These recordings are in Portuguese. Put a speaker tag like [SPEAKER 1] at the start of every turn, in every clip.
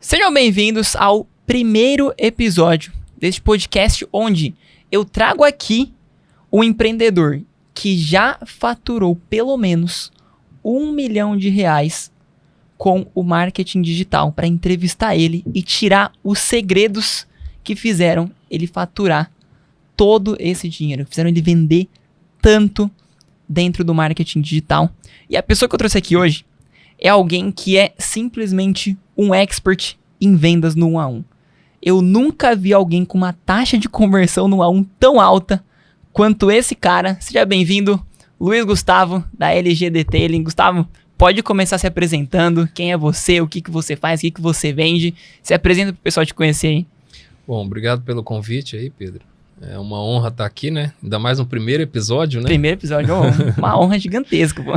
[SPEAKER 1] Sejam bem-vindos ao primeiro episódio deste podcast onde eu trago aqui um empreendedor que já faturou pelo menos R$1 milhão com o marketing digital para entrevistar ele e tirar os segredos que fizeram ele faturar todo esse dinheiro, que fizeram ele vender tanto dentro do marketing digital. E a pessoa que eu trouxe aqui hoje é alguém que é simplesmente um expert em vendas no 1 a 1. Eu nunca vi alguém com uma taxa de conversão no 1 a 1 tão alta quanto esse cara. Seja bem-vindo, Luiz Gustavo, da LG Detailing. Gustavo, pode começar se apresentando. Quem é você, o que você faz, o que você vende. Se apresenta para o pessoal te conhecer aí.
[SPEAKER 2] Bom, obrigado pelo convite aí, Pedro. É uma honra estar aqui, né? Ainda mais no primeiro episódio, né? Primeiro episódio,
[SPEAKER 1] uma honra gigantesca, pô.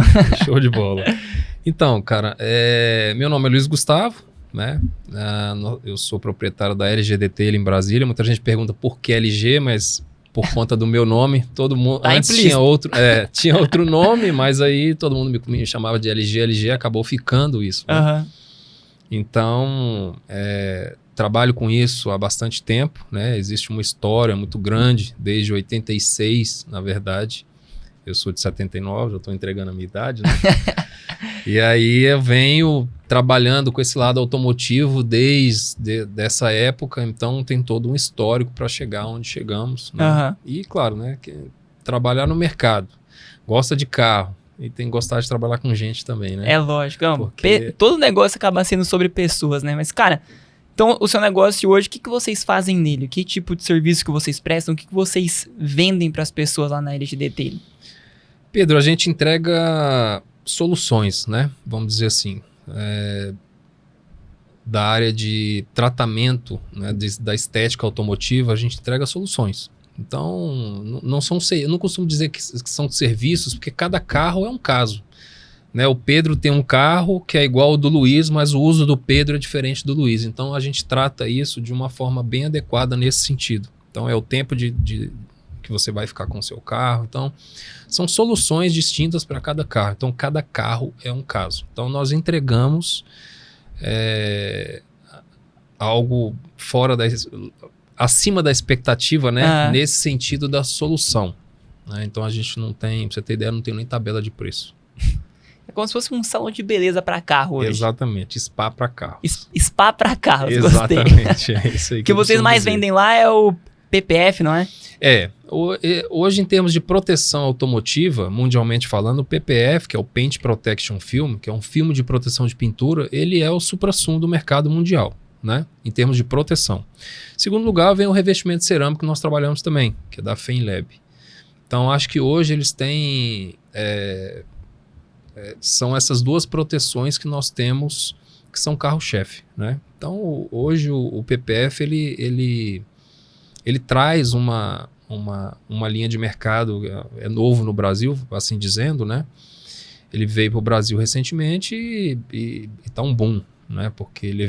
[SPEAKER 2] Show de bola. Então, cara, meu nome é Luiz Gustavo, né? Eu sou proprietário da LG Detailing em Brasília. Muita gente pergunta por que LG, mas por conta do meu nome, todo mundo... Antes tinha outro nome, mas aí todo mundo me chamava de LG, acabou ficando isso. Né?
[SPEAKER 1] Uhum.
[SPEAKER 2] Então, trabalho com isso há bastante tempo, né? Existe uma história muito grande, desde 86, na verdade. Eu sou de 79, já estou entregando a minha idade, né? E aí eu venho trabalhando com esse lado automotivo desde essa época, então tem todo um histórico para chegar onde chegamos. Né?
[SPEAKER 1] Uhum.
[SPEAKER 2] E claro, né, trabalhar no mercado, gosta de carro e tem que gostar de trabalhar com gente também, né?
[SPEAKER 1] É lógico, todo negócio acaba sendo sobre pessoas, né? Mas cara, então o seu negócio hoje, o que vocês fazem nele? Que tipo de serviço que vocês prestam? O que vocês vendem para as pessoas lá na LG Detailing?
[SPEAKER 2] Pedro, a gente entrega soluções, né? Vamos dizer assim, da área de tratamento, né? Da estética automotiva, a gente entrega soluções. Então, eu não costumo dizer que são serviços, porque cada carro é um caso. Né? O Pedro tem um carro que é igual ao do Luiz, mas o uso do Pedro é diferente do Luiz. Então, a gente trata isso de uma forma bem adequada nesse sentido. Então, é o tempo que você vai ficar com o seu carro. Então, são soluções distintas para cada carro. Então, cada carro é um caso. Então, nós entregamos algo acima da expectativa, né? Nesse sentido da solução. Né? Então, a gente não tem, pra você ter ideia, não tem nem tabela de preço.
[SPEAKER 1] É como se fosse um salão de beleza para carro hoje.
[SPEAKER 2] Exatamente, spa para carro.
[SPEAKER 1] Spa para carro,
[SPEAKER 2] exatamente, é isso aí.
[SPEAKER 1] O que vocês mais vendem lá é o PPF, não é?
[SPEAKER 2] Hoje em termos de proteção automotiva, mundialmente falando, o PPF, que é o Paint Protection Film, que é um filme de proteção de pintura, ele é o suprassumo do mercado mundial, né? Em termos de proteção. Em segundo lugar, vem o revestimento cerâmico que nós trabalhamos também, que é da FEMLAB. Então, acho que hoje eles têm... são essas duas proteções que nós temos, que são carro-chefe, né? Então, hoje o PPF, ele traz uma linha de mercado, é novo no Brasil, assim dizendo, né? Ele veio para o Brasil recentemente e tá um boom, né? Porque ele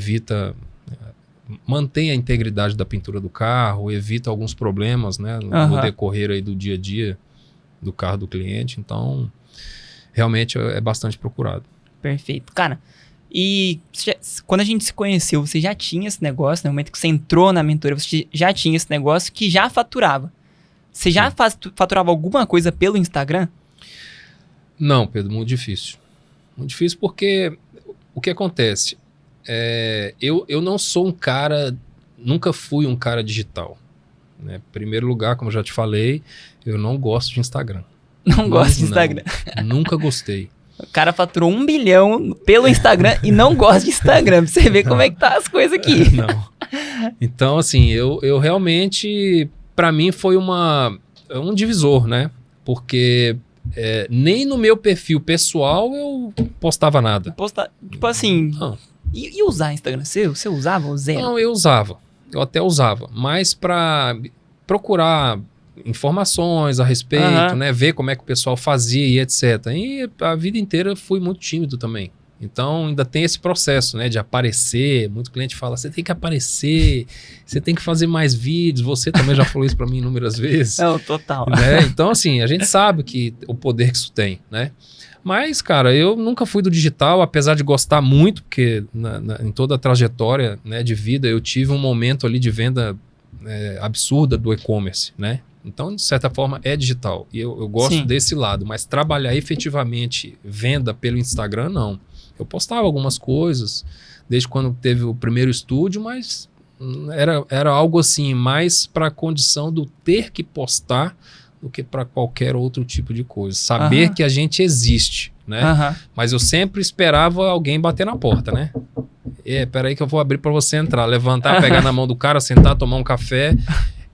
[SPEAKER 2] mantém a integridade da pintura do carro, evita alguns problemas, né? No decorrer aí do dia a dia do carro do cliente. Então, realmente é bastante procurado.
[SPEAKER 1] Perfeito. Cara, e quando a gente se conheceu, você já tinha esse negócio, no momento que você entrou na mentoria, você já tinha esse negócio que já faturava. Você já faturava alguma coisa pelo Instagram?
[SPEAKER 2] Não, Pedro, muito difícil. Muito difícil porque o que acontece? Eu não sou um cara, nunca fui um cara digital. Né? Em primeiro lugar, como eu já te falei, eu não gosto de Instagram.
[SPEAKER 1] Não gosto de Instagram?
[SPEAKER 2] Nunca gostei.
[SPEAKER 1] O cara faturou R$1 bilhão pelo Instagram e não gosta de Instagram. Pra você ver como é que tá as coisas aqui.
[SPEAKER 2] Não. Então, assim, eu realmente, pra mim foi um divisor, né? Porque nem no meu perfil pessoal eu postava nada.
[SPEAKER 1] Tipo assim, e usar Instagram? Você usava ou zero?
[SPEAKER 2] Não, eu até usava, mas pra procurar informações a respeito, né? Ver como é que o pessoal fazia e etc. E a vida inteira fui muito tímido também. Então, ainda tem esse processo, né, de aparecer. Muito cliente fala, você tem que aparecer, você tem que fazer mais vídeos. Você também já falou isso para mim inúmeras vezes.
[SPEAKER 1] Não, total.
[SPEAKER 2] Né? Então, assim, a gente sabe o poder que isso tem, né? Mas, cara, eu nunca fui do digital, apesar de gostar muito, porque em toda a trajetória, né, de vida eu tive um momento ali de venda absurda do e-commerce, né? Então, de certa forma, é digital. E eu gosto
[SPEAKER 1] Sim.
[SPEAKER 2] desse lado, mas trabalhar efetivamente venda pelo Instagram, não. Eu postava algumas coisas, desde quando teve o primeiro estúdio, mas era algo assim, mais para a condição do ter que postar do que para qualquer outro tipo de coisa. Saber que a gente existe, né? Mas eu sempre esperava alguém bater na porta, né? Peraí que eu vou abrir para você entrar. Levantar, pegar na mão do cara, sentar, tomar um café.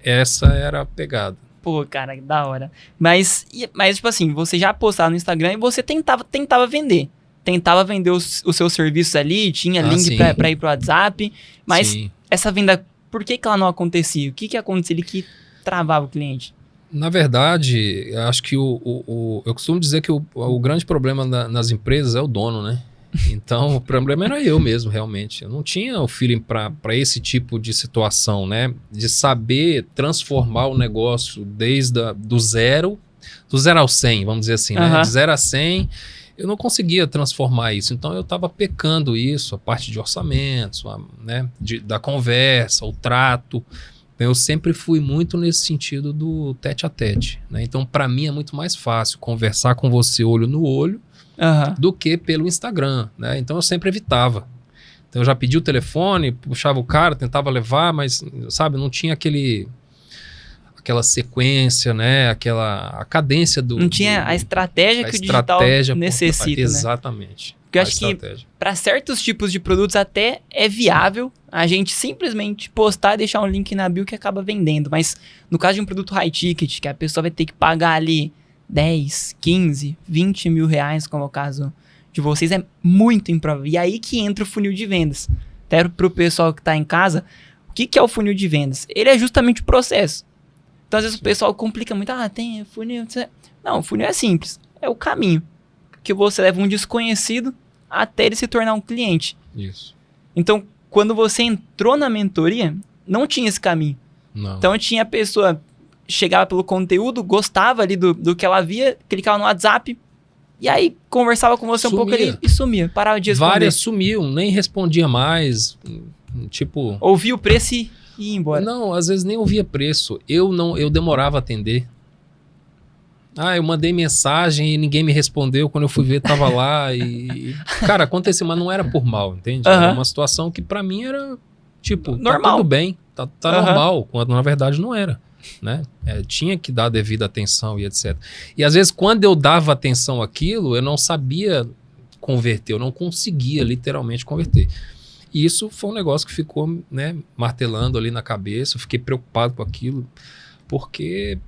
[SPEAKER 2] Essa era a pegada.
[SPEAKER 1] Pô, cara, que da hora. Mas, tipo assim, você já postava no Instagram e você tentava vender. Tentava vender os seus serviços ali, tinha link pra ir pro WhatsApp. Mas
[SPEAKER 2] sim.
[SPEAKER 1] Essa venda, por que ela não acontecia? O que acontecia ali que travava o cliente?
[SPEAKER 2] Na verdade, acho que eu costumo dizer que o grande problema nas empresas é o dono, né? Então, o problema era eu mesmo, realmente. Eu não tinha o feeling para esse tipo de situação, né? De saber transformar o negócio do zero ao 100, vamos dizer assim, né? De 0 a 100, eu não conseguia transformar isso. Então, eu estava pecando isso, a parte de orçamentos, né? Da conversa, o trato. Eu sempre fui muito nesse sentido do tete a tete, né? Então, para mim, é muito mais fácil conversar com você olho no olho do que pelo Instagram, né? Então, eu sempre evitava. Então, eu já pedi o telefone, puxava o cara, tentava levar, mas, sabe, não tinha aquela sequência, né? A cadência do...
[SPEAKER 1] Não tinha a estratégia que o digital necessita, né?
[SPEAKER 2] Exatamente.
[SPEAKER 1] Porque eu acho que para certos tipos de produtos até é viável a gente simplesmente postar e deixar um link na bio que acaba vendendo. Mas no caso de um produto high ticket, que a pessoa vai ter que pagar ali 10, 15, 20 mil reais, como é o caso de vocês, é muito improvável. E aí que entra o funil de vendas. Até pro pessoal que está em casa, o que é o funil de vendas? Ele é justamente o processo. Então às vezes o pessoal complica muito. Tem funil... Não, o funil é simples. É o caminho que você leva um desconhecido até ele se tornar um cliente.
[SPEAKER 2] Isso.
[SPEAKER 1] Então, quando você entrou na mentoria, não tinha esse caminho.
[SPEAKER 2] Não.
[SPEAKER 1] Então, tinha a pessoa, chegava pelo conteúdo, gostava ali do que ela via, clicava no WhatsApp, e aí conversava com você um pouco ali e sumia, parava de responder.
[SPEAKER 2] Várias sumiam, nem respondia mais, tipo...
[SPEAKER 1] Ouvia o preço e ia embora.
[SPEAKER 2] Não, às vezes nem ouvia preço. Eu demorava a atender. Eu mandei mensagem e ninguém me respondeu. Quando eu fui ver, tava lá e... Cara, aconteceu, mas não era por mal, entende? Era uma situação que pra mim era, tipo, normal. Tá tudo bem, tá normal, quando na verdade não era, né? Tinha que dar devida atenção e etc. E às vezes, quando eu dava atenção àquilo, eu não sabia converter, eu não conseguia literalmente converter. E isso foi um negócio que ficou, né, martelando ali na cabeça, eu fiquei preocupado com aquilo, porque...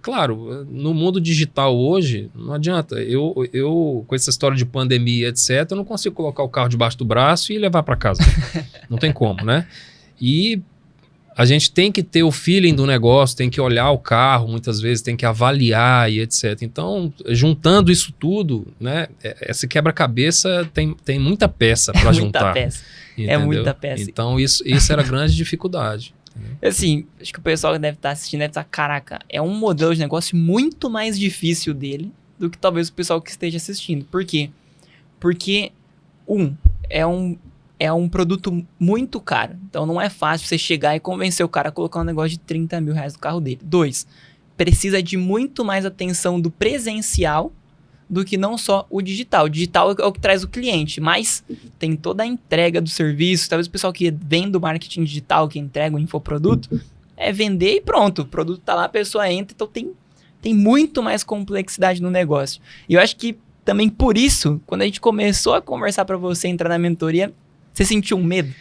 [SPEAKER 2] Claro, no mundo digital hoje, não adianta. Eu com essa história de pandemia, etc., eu não consigo colocar o carro debaixo do braço e levar para casa. Não tem como, né? E a gente tem que ter o feeling do negócio, tem que olhar o carro, muitas vezes tem que avaliar e etc. Então, juntando isso tudo, né? Esse quebra-cabeça tem muita peça para juntar.
[SPEAKER 1] Muita peça.
[SPEAKER 2] Entendeu?
[SPEAKER 1] É muita peça.
[SPEAKER 2] Então, isso era a grande dificuldade.
[SPEAKER 1] Assim, acho que o pessoal que deve estar assistindo deve estar, caraca, é um modelo de negócio muito mais difícil dele do que talvez o pessoal que esteja assistindo. Por quê? Porque, é um produto muito caro. Então não é fácil você chegar e convencer o cara a colocar um negócio de 30 mil reais no carro dele. 2, precisa de muito mais atenção do presencial do que não só o digital. O digital é o que traz o cliente, mas tem toda a entrega do serviço. Talvez o pessoal que vem do marketing digital, que entrega o infoproduto, é vender e pronto. O produto tá lá, a pessoa entra, então tem muito mais complexidade no negócio. E eu acho que também por isso, quando a gente começou a conversar para você entrar na mentoria, você sentiu um medo?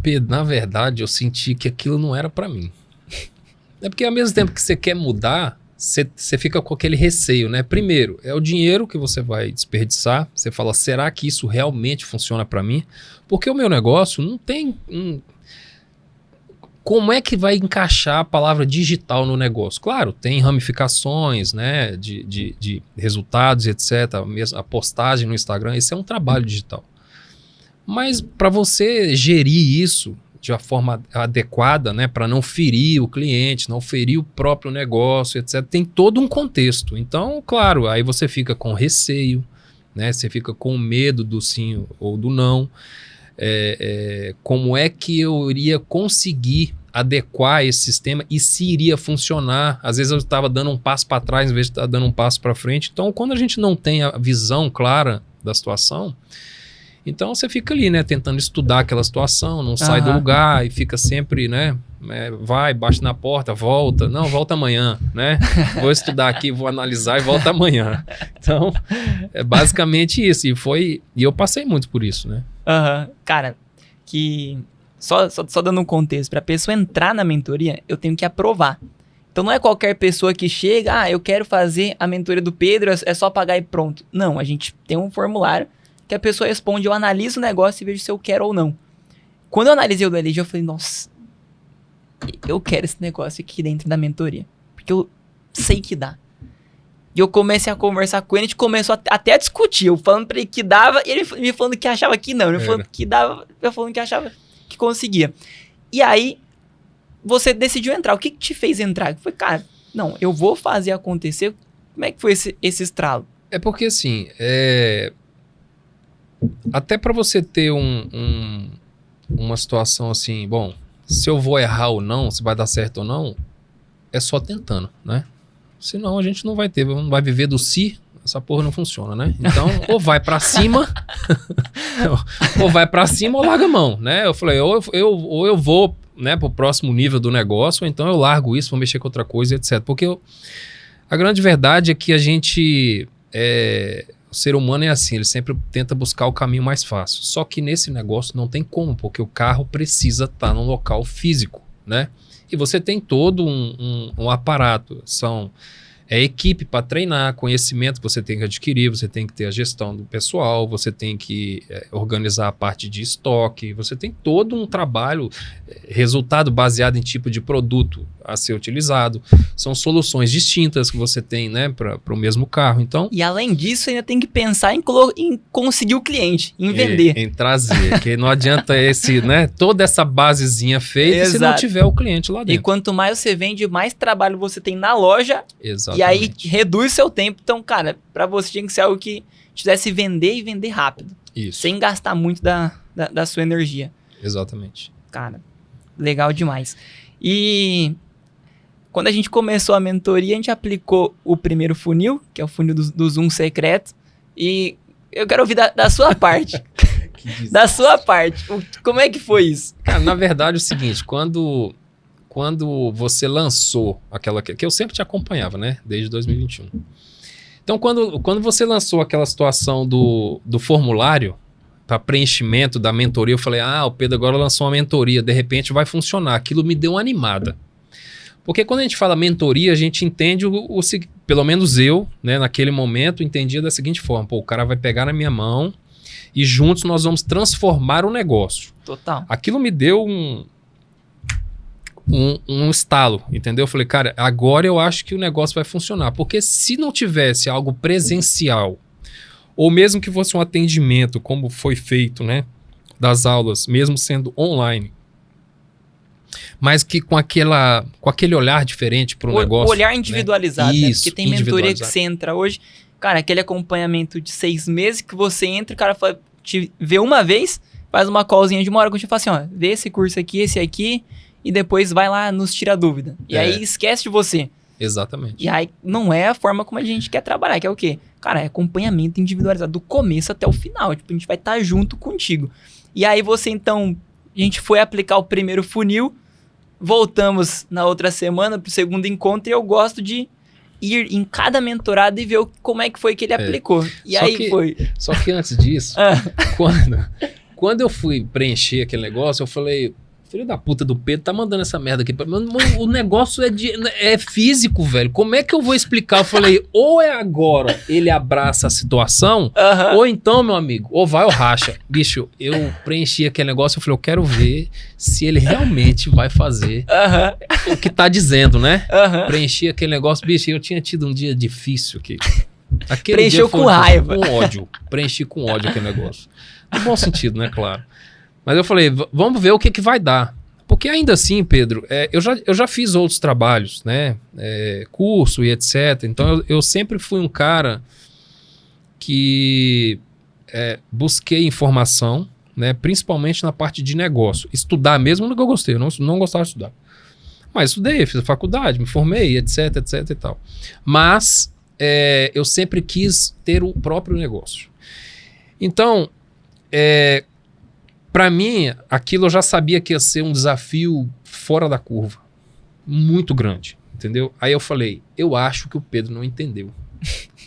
[SPEAKER 2] Pedro, na verdade, eu senti que aquilo não era para mim. É porque ao mesmo tempo que você quer mudar, você fica com aquele receio, né? Primeiro, é o dinheiro que você vai desperdiçar. Você fala, será que isso realmente funciona para mim? Porque o meu negócio não tem... Como é que vai encaixar a palavra digital no negócio? Claro, tem ramificações, né? De resultados, etc. A postagem no Instagram, isso é um trabalho digital. Mas para você gerir isso de uma forma adequada, né, para não ferir o cliente, não ferir o próprio negócio, etc. Tem todo um contexto. Então, claro, aí você fica com receio, né, você fica com medo do sim ou do não. Como é que eu iria conseguir adequar esse sistema e se iria funcionar? Às vezes eu estava dando um passo para trás em vez de estar dando um passo para frente. Então, quando a gente não tem a visão clara da situação, então você fica ali, né, tentando estudar aquela situação, não sai do lugar e fica sempre, né, vai, bate na porta, volta, não, volta amanhã, né, vou estudar aqui, vou analisar e volta amanhã. Então, é basicamente isso, e eu passei muito por isso, né.
[SPEAKER 1] Cara, que só dando um contexto, para a pessoa entrar na mentoria, eu tenho que aprovar. Então não é qualquer pessoa que chega, eu quero fazer a mentoria do Pedro, é só pagar e pronto. Não, a gente tem um formulário que a pessoa responde, eu analiso o negócio e vejo se eu quero ou não. Quando eu analisei o do LG, eu falei, nossa, eu quero esse negócio aqui dentro da mentoria. Porque eu sei que dá. E eu comecei a conversar com ele, a gente começou até a discutir. Eu falando pra ele que dava, e ele me falando que achava que não. Ele falando que dava, eu falando que achava que conseguia. E aí, você decidiu entrar. O que te fez entrar? Eu falei, cara, não, eu vou fazer acontecer. Como é que foi esse estralo?
[SPEAKER 2] É porque assim, até para você ter uma situação assim, bom, se eu vou errar ou não, se vai dar certo ou não, é só tentando, né? Senão a gente não vai viver do si, essa porra não funciona, né? Então, ou vai para cima, ou vai para cima ou larga a mão, né? Eu falei, ou eu vou, né, pro próximo nível do negócio, ou então eu largo isso, vou mexer com outra coisa, etc. Porque a grande verdade é que a gente... O ser humano é assim, ele sempre tenta buscar o caminho mais fácil. Só que nesse negócio não tem como, porque o carro precisa estar num local físico, né? E você tem todo um aparato, equipe para treinar, conhecimento que você tem que adquirir, você tem que ter a gestão do pessoal, você tem que organizar a parte de estoque, você tem todo um trabalho, resultado baseado em tipo de produto a ser utilizado. São soluções distintas que você tem, né, para o mesmo carro. Então,
[SPEAKER 1] e além disso, ainda tem que pensar em conseguir o cliente, em vender.
[SPEAKER 2] Em trazer, que não adianta toda essa basezinha feita se não tiver o cliente lá dentro.
[SPEAKER 1] E quanto mais você vende, mais trabalho você tem na loja.
[SPEAKER 2] Exatamente.
[SPEAKER 1] E aí reduz seu tempo. Então, cara, para você tinha que ser algo que te desse vender e vender rápido.
[SPEAKER 2] Isso.
[SPEAKER 1] Sem gastar muito da sua energia.
[SPEAKER 2] Exatamente.
[SPEAKER 1] Cara, legal demais. E quando a gente começou a mentoria, a gente aplicou o primeiro funil, que é o funil do Zoom secreto. E eu quero ouvir da sua parte. Da sua parte. Como é que foi isso?
[SPEAKER 2] Cara, na verdade é o seguinte, quando você lançou aquela... Que eu sempre te acompanhava, né? Desde 2021. Então, quando você lançou aquela situação do formulário para preenchimento da mentoria, eu falei, o Pedro agora lançou uma mentoria, de repente vai funcionar. Aquilo me deu uma animada. Porque quando a gente fala mentoria, a gente entende pelo menos eu, né, naquele momento, entendia da seguinte forma. O cara vai pegar na minha mão e juntos nós vamos transformar o negócio.
[SPEAKER 1] Total.
[SPEAKER 2] Aquilo me deu um estalo, entendeu? Eu falei, cara, agora eu acho que o negócio vai funcionar. Porque se não tivesse algo presencial, ou mesmo que fosse um atendimento, como foi feito, né, das aulas, mesmo sendo online, mas que com aquele olhar diferente para o negócio.
[SPEAKER 1] O olhar individualizado,
[SPEAKER 2] né?
[SPEAKER 1] Isso,
[SPEAKER 2] né?
[SPEAKER 1] Porque tem mentoria que você entra hoje, cara, aquele acompanhamento de 6 meses que você entra, o cara te vê uma vez, faz uma callzinha de uma hora, que eu te falo assim, vê esse curso aqui, esse aqui, e depois vai lá, nos tira a dúvida. E aí esquece de você.
[SPEAKER 2] Exatamente.
[SPEAKER 1] E aí não é a forma como a gente quer trabalhar, que é o quê? Cara, é acompanhamento individualizado, do começo até o final. Tipo, a gente vai estar junto contigo. E aí você, então, a gente foi aplicar o primeiro funil, voltamos na outra semana pro segundo encontro, e eu gosto de ir em cada mentorado e ver como é que foi que ele aplicou. E foi.
[SPEAKER 2] Só que antes disso, quando eu fui preencher aquele negócio, eu falei... Filho da puta do Pedro, tá mandando essa merda aqui. O negócio é físico, velho. Como é que eu vou explicar? Eu falei, ou é agora ele abraça a situação, ou então, meu amigo, ou vai ou racha. Bicho, eu preenchi aquele negócio, eu falei, eu quero ver se ele realmente vai fazer o que tá dizendo, né? Preenchi aquele negócio, bicho, eu tinha tido um dia difícil aqui.
[SPEAKER 1] Preencheu com raiva.
[SPEAKER 2] Com ódio. Preenchi com ódio aquele negócio. No bom sentido, né? Claro. Mas eu falei, vamos ver o que vai dar. Porque ainda assim, Pedro, eu já fiz outros trabalhos, né? Curso e etc. Então eu sempre fui um cara que busquei informação, né? Principalmente na parte de negócio. Estudar mesmo no que eu gostei, eu não gostava de estudar. Mas estudei, fiz a faculdade, me formei, etc, etc e tal. Mas eu sempre quis ter o próprio negócio. Então, para mim, aquilo eu já sabia que ia ser um desafio fora da curva. Muito grande, entendeu? Aí eu falei, eu acho que o Pedro não entendeu.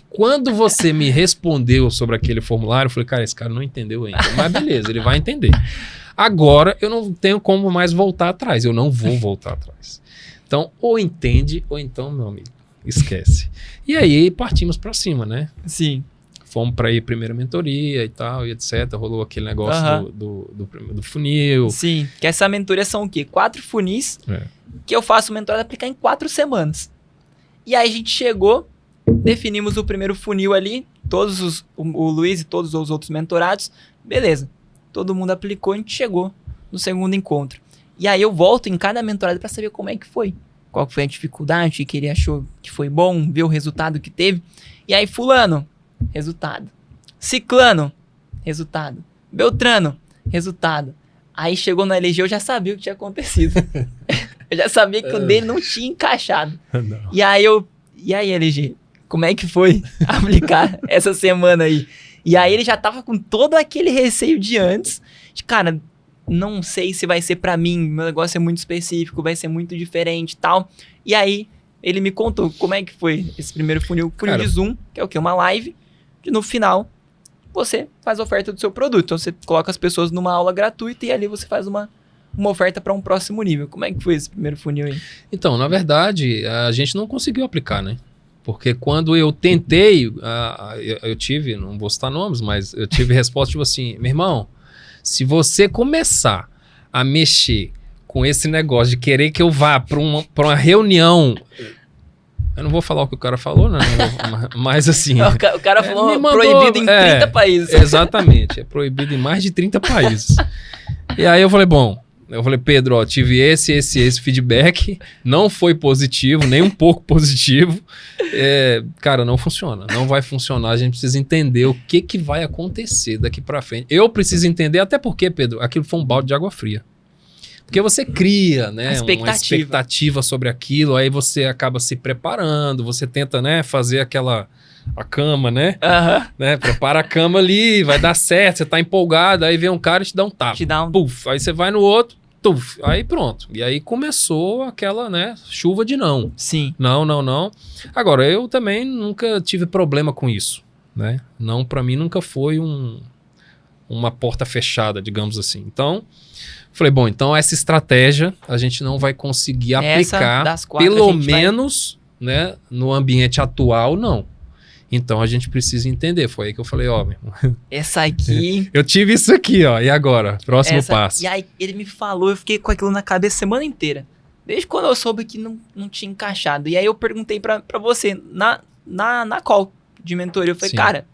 [SPEAKER 2] Quando você me respondeu sobre aquele formulário, eu falei, cara, esse cara não entendeu ainda. Mas beleza, ele vai entender. Agora, eu não tenho como mais voltar atrás. Eu não vou voltar atrás. Então, ou entende, ou então, meu amigo, esquece. E aí, partimos para cima, né?
[SPEAKER 1] Sim.
[SPEAKER 2] Fomos para ir primeira mentoria e tal, e etc. Rolou aquele negócio do funil.
[SPEAKER 1] Sim, que essa mentoria são o quê? 4 funis que eu faço mentorado aplicar em 4 semanas. E aí a gente chegou, definimos o primeiro funil ali, o Luiz e todos os outros mentorados. Beleza, todo mundo aplicou, a gente chegou no segundo encontro. E aí eu volto em cada mentorado para saber como é que foi. Qual foi a dificuldade, que ele achou que foi bom, ver o resultado que teve. E aí fulano, resultado. Ciclano, resultado. Beltrano, resultado. Aí chegou na LG, eu já sabia o que tinha acontecido. Eu já sabia que o dele não tinha encaixado.
[SPEAKER 2] Não.
[SPEAKER 1] E aí LG, como é que foi aplicar essa semana aí? E aí ele já tava com todo aquele receio de antes. De, cara, não sei se vai ser pra mim, meu negócio é muito específico, vai ser muito diferente e tal. E aí ele me contou como é que foi esse primeiro funil de Zoom, que é o quê? Uma live, que no final você faz a oferta do seu produto. Então você coloca as pessoas numa aula gratuita e ali você faz uma oferta para um próximo nível. Como é que foi esse primeiro funil aí?
[SPEAKER 2] Então, na verdade, a gente não conseguiu aplicar, né? Porque quando eu tentei, eu tive, não vou citar nomes, mas eu tive resposta tipo assim, meu irmão, se você começar a mexer com esse negócio de querer que eu vá para uma reunião, eu não vou falar o que o cara falou, não, mas assim...
[SPEAKER 1] O cara falou proibido em 30 países.
[SPEAKER 2] Exatamente, é proibido em mais de 30 países. E aí eu falei, Pedro, ó, tive esse feedback, não foi positivo, nem um pouco positivo. Cara, não funciona, não vai funcionar, a gente precisa entender o que vai acontecer daqui pra frente. Eu preciso entender, até porque, Pedro, aquilo foi um balde de água fria. Porque você cria, né, uma expectativa sobre aquilo, aí você acaba se preparando, você tenta, né, fazer a cama, né? Né? Prepara a cama ali, vai dar certo, você tá empolgado, aí vem um cara e te dá um tapa. Puf, aí você vai no outro, tuf, aí pronto. E aí começou aquela, né, chuva de não.
[SPEAKER 1] Sim.
[SPEAKER 2] Não. Agora, eu também nunca tive problema com isso, né? Não, pra mim nunca foi uma porta fechada, digamos assim. Então, falei, então essa estratégia a gente não vai conseguir aplicar, pelo menos, né, no ambiente atual, não. Então a gente precisa entender. Foi aí que eu falei, meu irmão.
[SPEAKER 1] Essa aqui...
[SPEAKER 2] Eu tive isso aqui, ó. E agora? Próximo passo.
[SPEAKER 1] E aí ele me falou, eu fiquei com aquilo na cabeça a semana inteira. Desde quando eu soube que não tinha encaixado. E aí eu perguntei pra você, na call de mentoria, eu falei,
[SPEAKER 2] Sim.
[SPEAKER 1] Cara,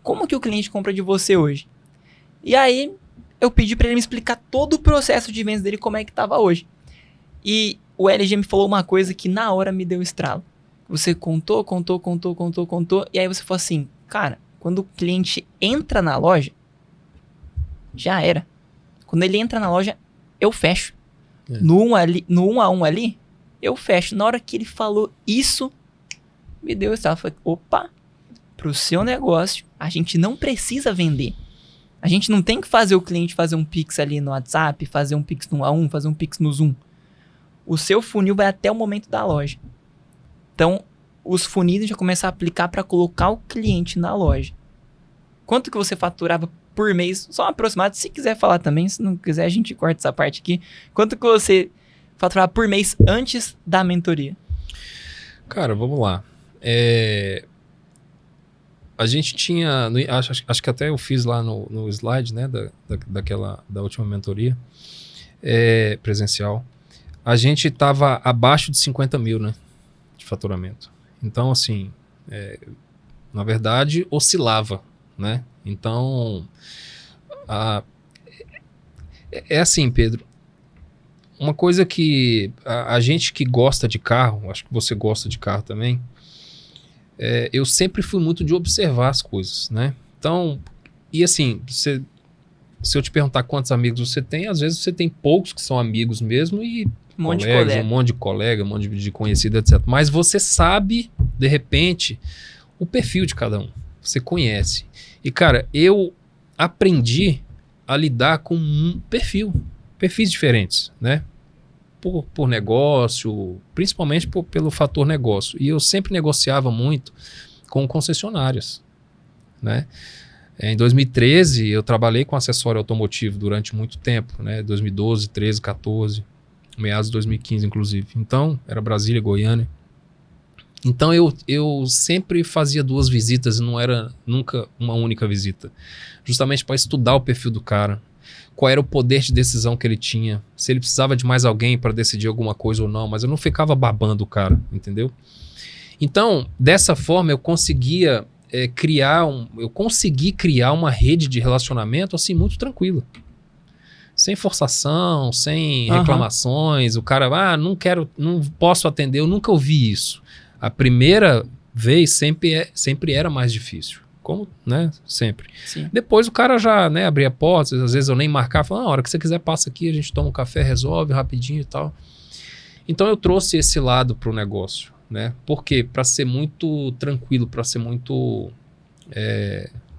[SPEAKER 1] como que o cliente compra de você hoje? E aí eu pedi pra ele me explicar todo o processo de vendas dele, como é que tava hoje. E o LG me falou uma coisa que na hora me deu estralo. Você contou, e aí você falou assim, cara, quando o cliente entra na loja, já era. Quando ele entra na loja, eu fecho. No 1 a 1 ali, eu fecho. Na hora que ele falou isso, me deu estralo. Eu falei, opa, pro seu negócio, a gente não precisa vender. A gente não tem que fazer o cliente fazer um Pix ali no WhatsApp, fazer um Pix no 1 a 1, fazer um Pix no Zoom. O seu funil vai até o momento da loja. Então, os funis já começam a aplicar para colocar o cliente na loja. Quanto que você faturava por mês? Só um aproximado, se quiser falar também, se não quiser a gente corta essa parte aqui. Quanto que você faturava por mês antes da mentoria?
[SPEAKER 2] Cara, vamos lá. A gente tinha, acho que até eu fiz lá no slide, né, da última mentoria presencial. A gente estava abaixo de 50 mil, né, de faturamento. Então, assim, na verdade, oscilava, né? Então, É assim, Pedro. Uma coisa que a gente que gosta de carro, acho que você gosta de carro também, eu sempre fui muito de observar as coisas, né? Então, e assim, se eu te perguntar quantos amigos você tem, às vezes você tem poucos que são amigos mesmo e
[SPEAKER 1] Um monte de
[SPEAKER 2] colegas,
[SPEAKER 1] colega.
[SPEAKER 2] um monte de colega, um monte de conhecido, etc. Mas você sabe, de repente, o perfil de cada um. Você conhece. E, cara, eu aprendi a lidar com perfis diferentes, né? Por negócio, principalmente pelo fator negócio. E eu sempre negociava muito com concessionárias, né? Em 2013, eu trabalhei com acessório automotivo durante muito tempo, né? 2012, 13, 14, meados de 2015, inclusive. Então, era Brasília, Goiânia. Então, eu sempre fazia 2 visitas e não era nunca uma única visita. Justamente para estudar o perfil do cara. Qual era o poder de decisão que ele tinha. Se ele precisava de mais alguém para decidir alguma coisa ou não. Mas eu não ficava babando o cara, entendeu? Então, dessa forma, eu consegui criar uma rede de relacionamento assim muito tranquila. Sem forçação, sem reclamações. O cara, não posso atender. Eu nunca ouvi isso. A primeira vez sempre era mais difícil. Como, né? Sempre.
[SPEAKER 1] Sim.
[SPEAKER 2] Depois o cara já, né, abria portas, às vezes eu nem marcava, falava, a hora que você quiser passa aqui, a gente toma um café, resolve rapidinho e tal. Então eu trouxe esse lado pro negócio, né? Por quê? Para ser muito tranquilo, para ser muito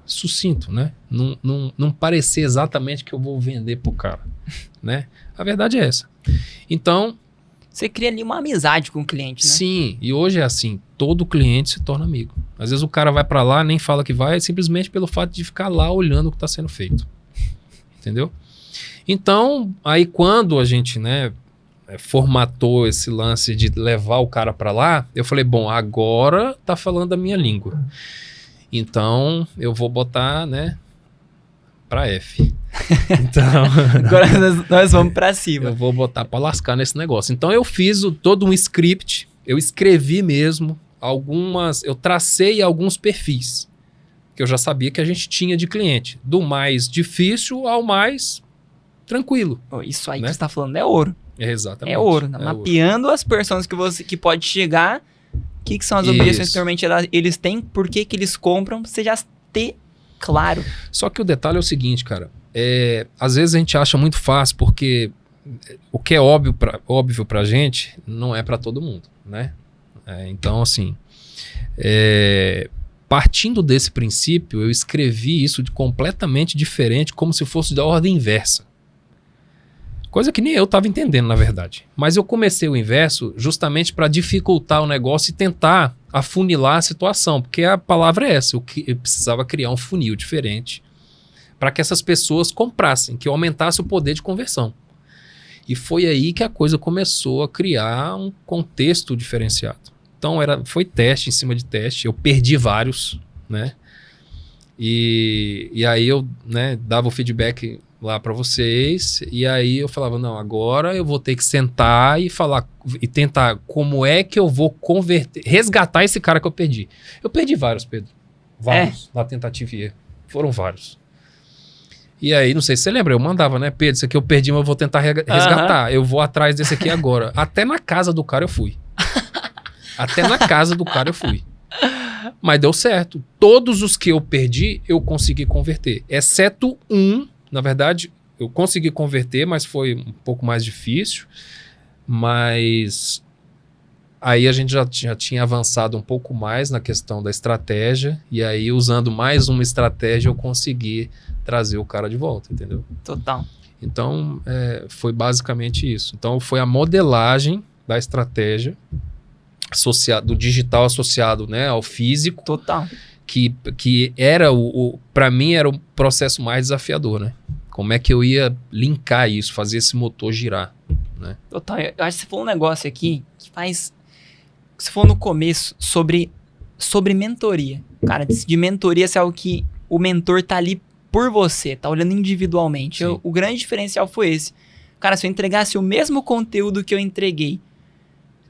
[SPEAKER 2] sucinto, né? Não parecer exatamente que eu vou vender pro cara, né? A verdade é essa. Então...
[SPEAKER 1] Você cria ali uma amizade com o cliente, né?
[SPEAKER 2] Sim, e hoje é assim, todo cliente se torna amigo. Às vezes o cara vai para lá, nem fala que vai, simplesmente pelo fato de ficar lá olhando o que está sendo feito. Entendeu? Então, aí quando a gente, né, formatou esse lance de levar o cara para lá, eu falei, bom, agora tá falando a minha língua. Então, eu vou botar, né, para F. Então,
[SPEAKER 1] agora nós vamos para cima.
[SPEAKER 2] Eu vou botar para lascar nesse negócio. Então eu fiz todo um script, eu escrevi mesmo eu tracei alguns perfis que eu já sabia que a gente tinha de cliente, do mais difícil ao mais tranquilo.
[SPEAKER 1] Isso aí,
[SPEAKER 2] né?
[SPEAKER 1] que você está falando é ouro.
[SPEAKER 2] Exatamente.
[SPEAKER 1] É ouro, né? Mapeando as pessoas que pode chegar, o que são as obrigações que normalmente eles têm, por que eles compram, você já ter claro.
[SPEAKER 2] Só que o detalhe é o seguinte, cara. Às vezes a gente acha muito fácil, porque o que é óbvio pra gente não é pra todo mundo, né? Então, assim, partindo desse princípio, eu escrevi isso completamente diferente, como se fosse da ordem inversa. Coisa que nem eu estava entendendo, na verdade. Mas eu comecei o inverso justamente para dificultar o negócio e tentar afunilar a situação, porque a palavra é essa, eu precisava criar um funil diferente para que essas pessoas comprassem, que eu aumentasse o poder de conversão. E foi aí que a coisa começou a criar um contexto diferenciado. Então foi teste em cima de teste, eu perdi vários, né? E aí eu, né, dava o feedback lá para vocês, e aí eu falava, não, agora eu vou ter que sentar e falar, e tentar como é que eu vou resgatar esse cara que eu perdi. Eu perdi vários, Pedro. Vários, na tentativa e erro. Foram vários. E aí, não sei se você lembra, eu mandava, né, Pedro, isso aqui eu perdi, mas eu vou tentar resgatar. Eu vou atrás desse aqui agora. Até na casa do cara eu fui. Até na casa do cara eu fui. Mas deu certo. Todos os que eu perdi, eu consegui converter. Exceto um, na verdade, eu consegui converter, mas foi um pouco mais difícil. Mas aí a gente já tinha avançado um pouco mais na questão da estratégia. E aí, usando mais uma estratégia, eu consegui trazer o cara de volta, entendeu?
[SPEAKER 1] Total.
[SPEAKER 2] Então, foi basicamente isso. Então, foi a modelagem da estratégia do digital associado, né, ao físico.
[SPEAKER 1] Total.
[SPEAKER 2] Que era para mim era o processo mais desafiador, né? Como é que eu ia linkar isso, fazer esse motor girar, né?
[SPEAKER 1] Total. Eu acho que você falou um negócio aqui que faz... Você falou no começo sobre mentoria. Cara, de mentoria é algo que o mentor tá ali por você, tá olhando individualmente. O grande diferencial foi esse. Cara, se eu entregasse o mesmo conteúdo que eu entreguei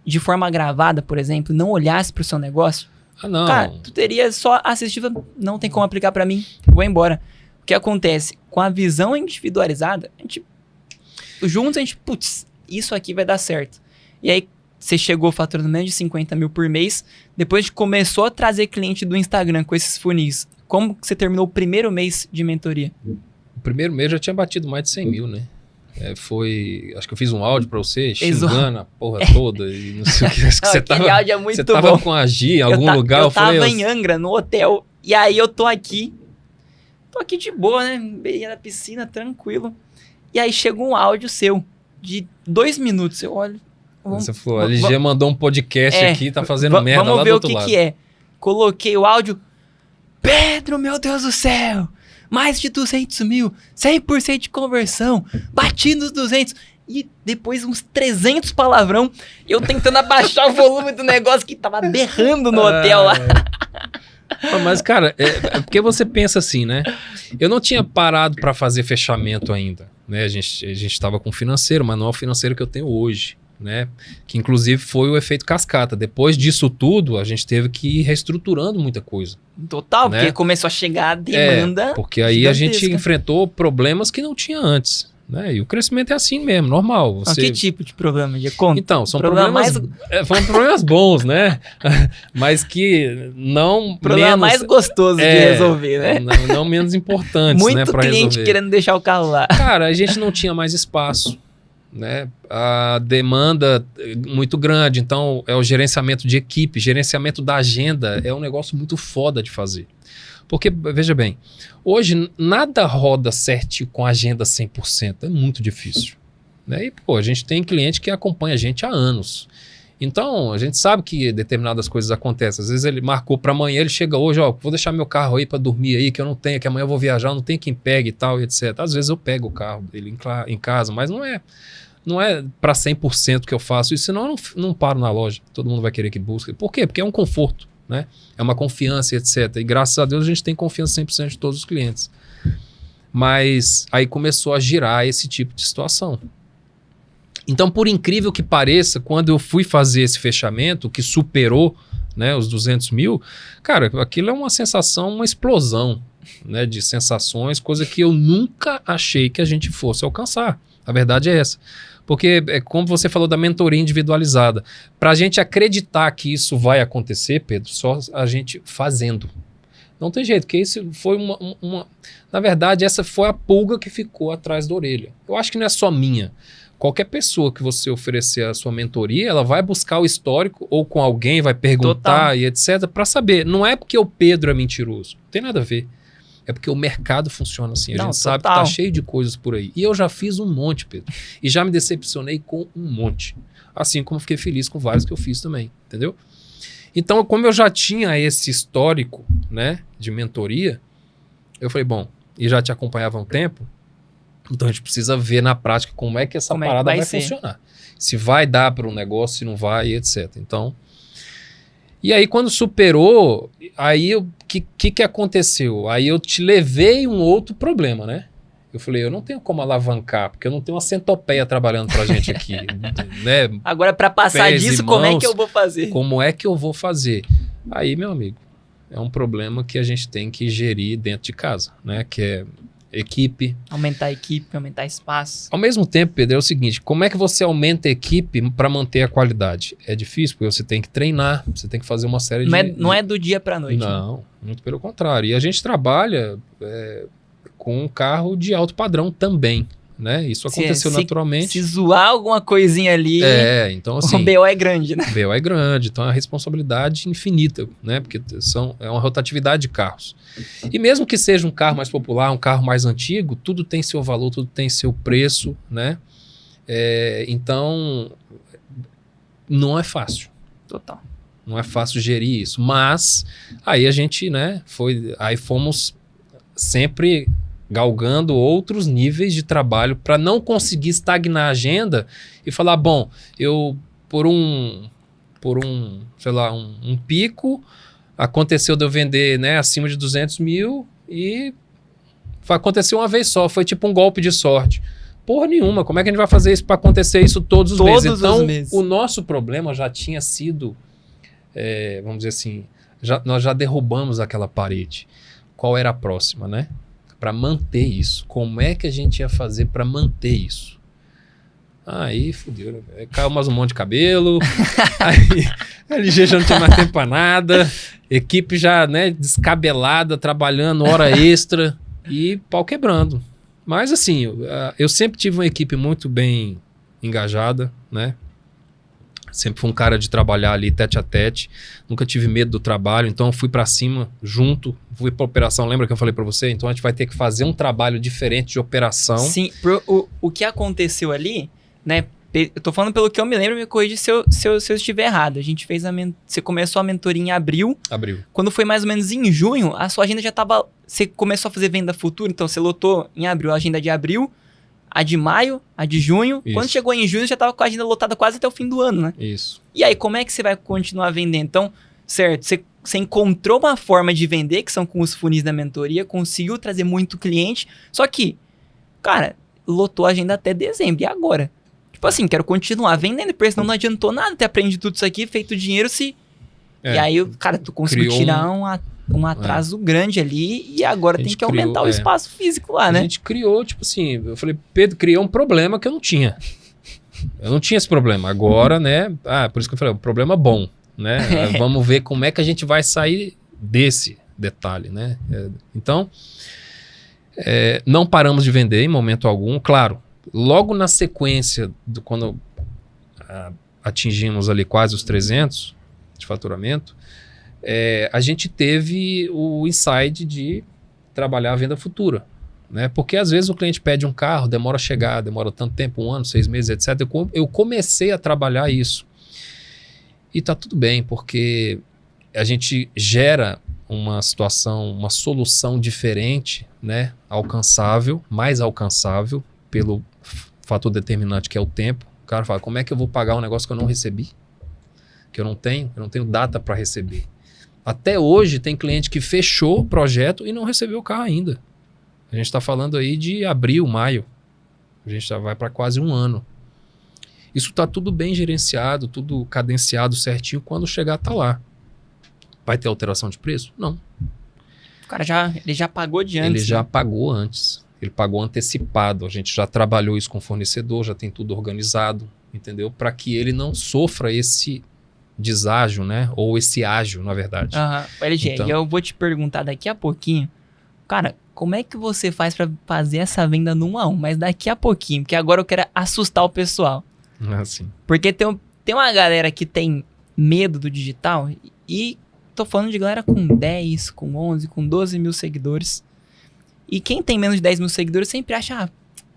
[SPEAKER 1] de forma gravada, por exemplo, não olhasse pro seu negócio,
[SPEAKER 2] não.
[SPEAKER 1] Cara, tu teria só assistido, não tem como aplicar pra mim, vou embora. O que acontece? Com a visão individualizada, a gente juntos a gente, putz, isso aqui vai dar certo. E aí, você chegou faturando menos de 50 mil por mês, depois começou a trazer cliente do Instagram com esses funis. Como que você terminou o primeiro mês de mentoria?
[SPEAKER 2] O primeiro mês eu já tinha batido mais de 100 mil, né? Acho que eu fiz um áudio pra você, xingando a porra toda e não sei o que. Acho que você tava,
[SPEAKER 1] áudio é muito
[SPEAKER 2] você tava
[SPEAKER 1] bom.
[SPEAKER 2] com a Gi em algum lugar.
[SPEAKER 1] Eu tava
[SPEAKER 2] falei,
[SPEAKER 1] em Angra, no hotel, e aí eu tô aqui de boa, né? Beirinha na piscina, tranquilo. E aí chega um áudio seu, de 2 minutos, eu olho...
[SPEAKER 2] Você falou, a LG mandou um podcast aqui, tá fazendo merda
[SPEAKER 1] vamos
[SPEAKER 2] lá
[SPEAKER 1] ver
[SPEAKER 2] do
[SPEAKER 1] o
[SPEAKER 2] outro
[SPEAKER 1] que
[SPEAKER 2] lado.
[SPEAKER 1] que é. Coloquei o áudio. Pedro, meu Deus do céu! Mais de 200 mil, 100% de conversão, bati nos 200. E depois uns 300 palavrão, eu tentando abaixar o volume do negócio que tava berrando no hotel lá.
[SPEAKER 2] Mas, cara, é porque você pensa assim, né? Eu não tinha parado para fazer fechamento ainda, né? A gente tava com financeiro, mas não é o financeiro que eu tenho hoje, né? Que inclusive foi o efeito cascata. Depois disso tudo, a gente teve que ir reestruturando muita coisa.
[SPEAKER 1] Total,
[SPEAKER 2] né?
[SPEAKER 1] porque começou a chegar a demanda.
[SPEAKER 2] Porque aí a gente enfrentou problemas que não tinha antes, né? E o crescimento é assim mesmo, normal. Você...
[SPEAKER 1] Que tipo de problema? De conta?
[SPEAKER 2] Então, são problemas bons, né? Mas que não
[SPEAKER 1] problema mais gostoso de resolver, né?
[SPEAKER 2] Não menos importantes,
[SPEAKER 1] muito,
[SPEAKER 2] né?
[SPEAKER 1] Muito cliente querendo deixar o carro lá.
[SPEAKER 2] Cara, a gente não tinha mais espaço, né? A demanda muito grande, então é o gerenciamento de equipe, gerenciamento da agenda é um negócio muito foda de fazer. Porque, veja bem, hoje nada roda certinho com a agenda 100%, é muito difícil. Né? E, pô, a gente tem cliente que acompanha a gente há anos. Então, a gente sabe que determinadas coisas acontecem. Às vezes ele marcou para amanhã, ele chega hoje, ó, vou deixar meu carro aí para dormir aí, que eu não tenho, que amanhã eu vou viajar, não tem quem pegue e tal, e etc. Às vezes eu pego o carro dele em casa, mas não é para 100% que eu faço isso, senão eu não paro na loja. Todo mundo vai querer que busque. Por quê? Porque é um conforto, né? É uma confiança, etc. E graças a Deus a gente tem confiança 100% de todos os clientes. Mas aí começou a girar esse tipo de situação. Então, por incrível que pareça, quando eu fui fazer esse fechamento, que superou, né, os 200 mil, cara, aquilo é uma sensação, uma explosão, né, de sensações, coisa que eu nunca achei que a gente fosse alcançar. A verdade é essa. Porque, como você falou da mentoria individualizada, para a gente acreditar que isso vai acontecer, Pedro, só a gente fazendo. Não tem jeito, porque isso foi uma... Na verdade, essa foi a pulga que ficou atrás da orelha. Eu acho que não é só minha. Qualquer pessoa que você oferecer a sua mentoria, ela vai buscar o histórico ou com alguém, vai perguntar Total. E etc. para saber. Não é porque o Pedro é mentiroso. Não tem nada a ver. É porque o mercado funciona assim. A gente sabe que tá cheio de coisas por aí. E eu já fiz um monte, Pedro. E já me decepcionei com um monte. Assim como fiquei feliz com vários que eu fiz também. Entendeu? Então, como eu já tinha esse histórico, né, de mentoria, eu falei, bom, e já te acompanhava há um tempo, então a gente precisa ver na prática como é que essa parada vai funcionar. Se vai dar para um negócio, se não vai, etc. Então, e aí quando superou, aí o que aconteceu? Aí eu te levei um outro problema, né? Eu falei, eu não tenho como alavancar, porque eu não tenho uma centopeia trabalhando pra gente aqui. Né?
[SPEAKER 1] Agora, para passar disso, como é que eu vou fazer?
[SPEAKER 2] Como é que eu vou fazer? Aí, meu amigo, é um problema que a gente tem que gerir dentro de casa, né? Que é equipe.
[SPEAKER 1] Aumentar a equipe, aumentar espaço.
[SPEAKER 2] Ao mesmo tempo, Pedro, é o seguinte, como é que você aumenta a equipe para manter a qualidade? É difícil, porque você tem que treinar, você tem que fazer uma série
[SPEAKER 1] Não é do dia para noite.
[SPEAKER 2] Não,
[SPEAKER 1] né?
[SPEAKER 2] Muito pelo contrário. E a gente trabalha com um carro de alto padrão também, né? Isso aconteceu naturalmente.
[SPEAKER 1] Se zoar alguma coisinha ali,
[SPEAKER 2] então assim...
[SPEAKER 1] O BO é grande, né?
[SPEAKER 2] O BO é grande, então é uma responsabilidade infinita, né? Porque é uma rotatividade de carros. E mesmo que seja um carro mais popular, um carro mais antigo, tudo tem seu valor, tudo tem seu preço, né? Então, não é fácil.
[SPEAKER 1] Total.
[SPEAKER 2] Não é fácil gerir isso. Mas, aí a gente, né? Aí fomos sempre galgando outros níveis de trabalho para não conseguir estagnar a agenda e falar, bom, eu por um pico, aconteceu de eu vender, né, acima de 200 mil e aconteceu uma vez só, foi tipo um golpe de sorte. Porra nenhuma, como é que a gente vai fazer isso para acontecer isso todos os meses? Então, o nosso problema já tinha sido, vamos dizer assim, nós já derrubamos aquela parede. Qual era a próxima, né? Para manter isso. Como é que a gente ia fazer para manter isso? Aí fudeu, né? Aí caiu mais um monte de cabelo, aí a LG já não tinha mais tempo pra nada, equipe já, né, descabelada, trabalhando hora extra e pau quebrando. Mas assim, eu sempre tive uma equipe muito bem engajada, né? Sempre fui um cara de trabalhar ali tete a tete, nunca tive medo do trabalho, então eu fui pra cima junto, fui pra operação, lembra que eu falei pra você? Então a gente vai ter que fazer um trabalho diferente de operação.
[SPEAKER 1] Sim, o que aconteceu ali, né? Eu tô falando pelo que eu me lembro, me corrija se eu estiver errado. A gente fez você começou a mentoria em abril. Quando foi mais ou menos em junho, a sua agenda já tava... Você começou a fazer venda futura, então você lotou em abril a agenda de abril, a de maio, a de junho.
[SPEAKER 2] Isso.
[SPEAKER 1] Quando chegou em junho, já tava com a agenda lotada quase até o fim do ano, né?
[SPEAKER 2] Isso.
[SPEAKER 1] E aí, como é que você vai continuar vendendo? Então, certo, você encontrou uma forma de vender, que são com os funis da mentoria, conseguiu trazer muito cliente, só que, cara, lotou a agenda até dezembro, e agora? Tipo assim, quero continuar vendendo, porque senão não adiantou nada ter aprendido tudo isso aqui, feito dinheiro, se... E aí, cara, tu conseguiu tirar um atraso grande ali, e agora tem que aumentar o espaço físico lá, né?
[SPEAKER 2] A gente criou, tipo assim, eu falei, Pedro, criou um problema que eu não tinha. Eu não tinha esse problema. Agora, né? Por isso que eu falei, um problema bom, né? Vamos ver como é que a gente vai sair desse detalhe, né? Então, não paramos de vender em momento algum. Claro, logo na sequência, quando atingimos ali quase os 300 de faturamento, a gente teve o insight de trabalhar a venda futura. Né? Porque às vezes o cliente pede um carro, demora a chegar, demora tanto tempo, 1 ano, 6 meses, etc. Eu comecei a trabalhar isso. E tá tudo bem, porque a gente gera uma situação, uma solução diferente, né? Alcançável, mais alcançável pelo fator determinante que é o tempo. O cara fala, como é que eu vou pagar um negócio que eu não recebi? Que eu não tenho data para receber. Até hoje tem cliente que fechou o projeto e não recebeu o carro ainda. A gente está falando aí de abril, maio. A gente já vai para quase 1 ano. Isso está tudo bem gerenciado, tudo cadenciado certinho. Quando chegar, tá lá. Vai ter alteração de preço? Não.
[SPEAKER 1] O cara ele já pagou de antes.
[SPEAKER 2] Ele já pagou antes. Ele pagou antecipado. A gente já trabalhou isso com o fornecedor, já tem tudo organizado, entendeu? Para que ele não sofra esse deságio, né? Ou esse ágio, na verdade.
[SPEAKER 1] LG,
[SPEAKER 2] então,
[SPEAKER 1] e eu vou te perguntar daqui a pouquinho, cara, como é que você faz pra fazer essa venda no 1 a 1? Mas daqui a pouquinho, porque agora eu quero assustar o pessoal.
[SPEAKER 2] Assim.
[SPEAKER 1] Porque tem uma galera que tem medo do digital e tô falando de galera com 10, com 11, com 12 mil seguidores. E quem tem menos de 10 mil seguidores sempre acha,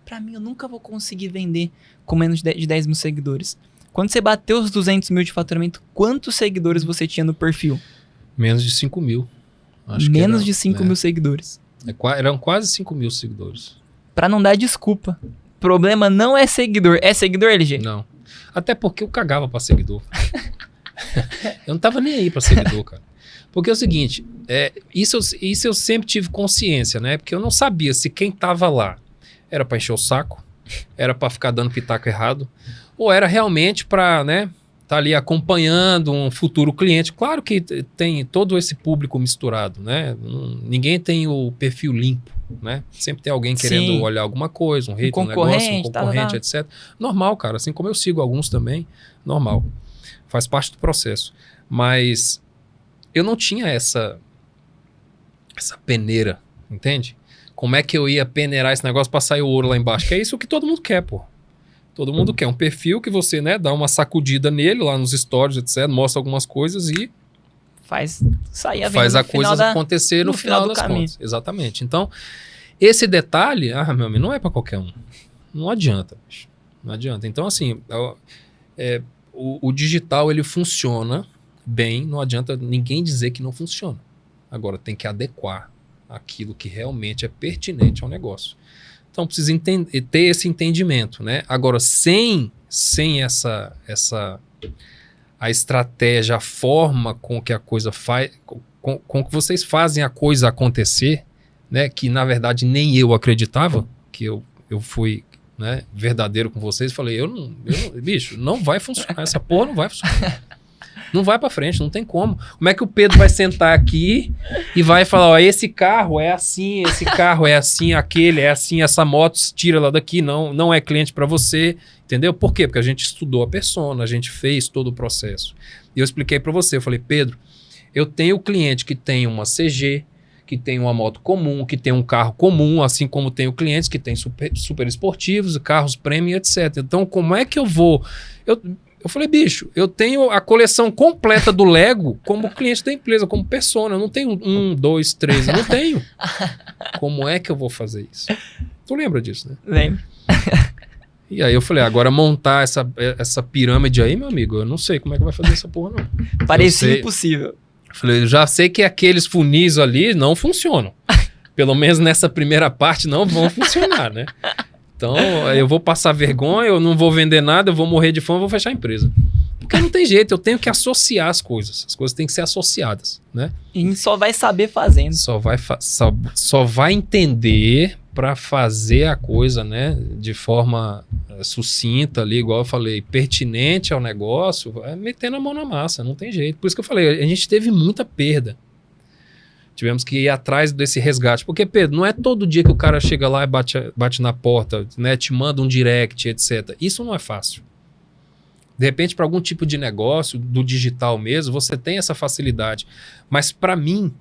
[SPEAKER 1] pra mim eu nunca vou conseguir vender com menos de 10 mil seguidores. Quando você bateu os 200 mil de faturamento, quantos seguidores você tinha no perfil?
[SPEAKER 2] Menos de 5 mil.
[SPEAKER 1] Menos de 5 mil seguidores.
[SPEAKER 2] Eram quase 5 mil seguidores.
[SPEAKER 1] Pra não dar desculpa. Problema não é seguidor. É seguidor, LG?
[SPEAKER 2] Não. Até porque eu cagava pra seguidor. Eu não tava nem aí pra seguidor, cara. Porque é o seguinte, isso eu sempre tive consciência, né? Porque eu não sabia se quem tava lá era pra encher o saco, era pra ficar dando pitaco errado, ou era realmente pra, né, tá ali acompanhando um futuro cliente. Claro que tem todo esse público misturado, né? Ninguém tem o perfil limpo, né? Sempre tem alguém querendo olhar alguma coisa, um hater, um negócio, um concorrente, etc. Normal, cara. Assim como eu sigo alguns também, normal. Faz parte do processo. Mas eu não tinha essa peneira, entende? Como é que eu ia peneirar esse negócio pra sair o ouro lá embaixo? Que é isso que todo mundo quer, pô. Todo mundo quer um perfil que você, né, dá uma sacudida nele lá nos stories, etc, mostra algumas coisas e
[SPEAKER 1] faz sair a venda
[SPEAKER 2] faz a coisa acontecer no final das contas. Exatamente. Então, esse detalhe, meu amigo, não é para qualquer um. Não adianta, bicho. Não adianta. Então, assim, o digital, ele funciona bem, não adianta ninguém dizer que não funciona. Agora, tem que adequar aquilo que realmente é pertinente ao negócio. Então, precisa ter esse entendimento, né? Agora, sem a estratégia, a forma com que a coisa faz, com que vocês fazem a coisa acontecer, né? Que, na verdade, nem eu acreditava, que eu fui, né, verdadeiro com vocês, falei, bicho, não vai funcionar, essa porra não vai funcionar. Não vai para frente, não tem como. Como é que o Pedro vai sentar aqui e vai falar, ó, esse carro é assim, esse carro é assim, aquele é assim, essa moto tira lá daqui, não é cliente para você, entendeu? Por quê? Porque a gente estudou a persona, a gente fez todo o processo. E eu expliquei para você, eu falei, Pedro, eu tenho o cliente que tem uma CG, que tem uma moto comum, que tem um carro comum, assim como tenho clientes que têm super esportivos, carros premium, etc. Então, como é que eu vou... Eu falei, bicho, eu tenho a coleção completa do Lego como cliente da empresa, como persona. Eu não tenho 1, 2, 3, eu não tenho. Como é que eu vou fazer isso? Tu lembra disso, né?
[SPEAKER 1] Lembro.
[SPEAKER 2] E aí eu falei, agora montar essa pirâmide aí, meu amigo, eu não sei como é que vai fazer essa porra, não.
[SPEAKER 1] Parecia impossível.
[SPEAKER 2] Eu falei, eu já sei que aqueles funis ali não funcionam. Pelo menos nessa primeira parte não vão funcionar, né? Então, eu vou passar vergonha, eu não vou vender nada, eu vou morrer de fome, eu vou fechar a empresa. Porque não tem jeito, eu tenho que associar as coisas. As coisas têm que ser associadas, né?
[SPEAKER 1] E só vai saber fazendo.
[SPEAKER 2] Só vai entender para fazer a coisa, né? De forma sucinta ali, igual eu falei, pertinente ao negócio, vai metendo a mão na massa, não tem jeito. Por isso que eu falei, a gente teve muita perda. Tivemos que ir atrás desse resgate. Porque, Pedro, não é todo dia que o cara chega lá e bate na porta, né, te manda um direct, etc. Isso não é fácil. De repente, para algum tipo de negócio, do digital mesmo, você tem essa facilidade. Mas, para mim,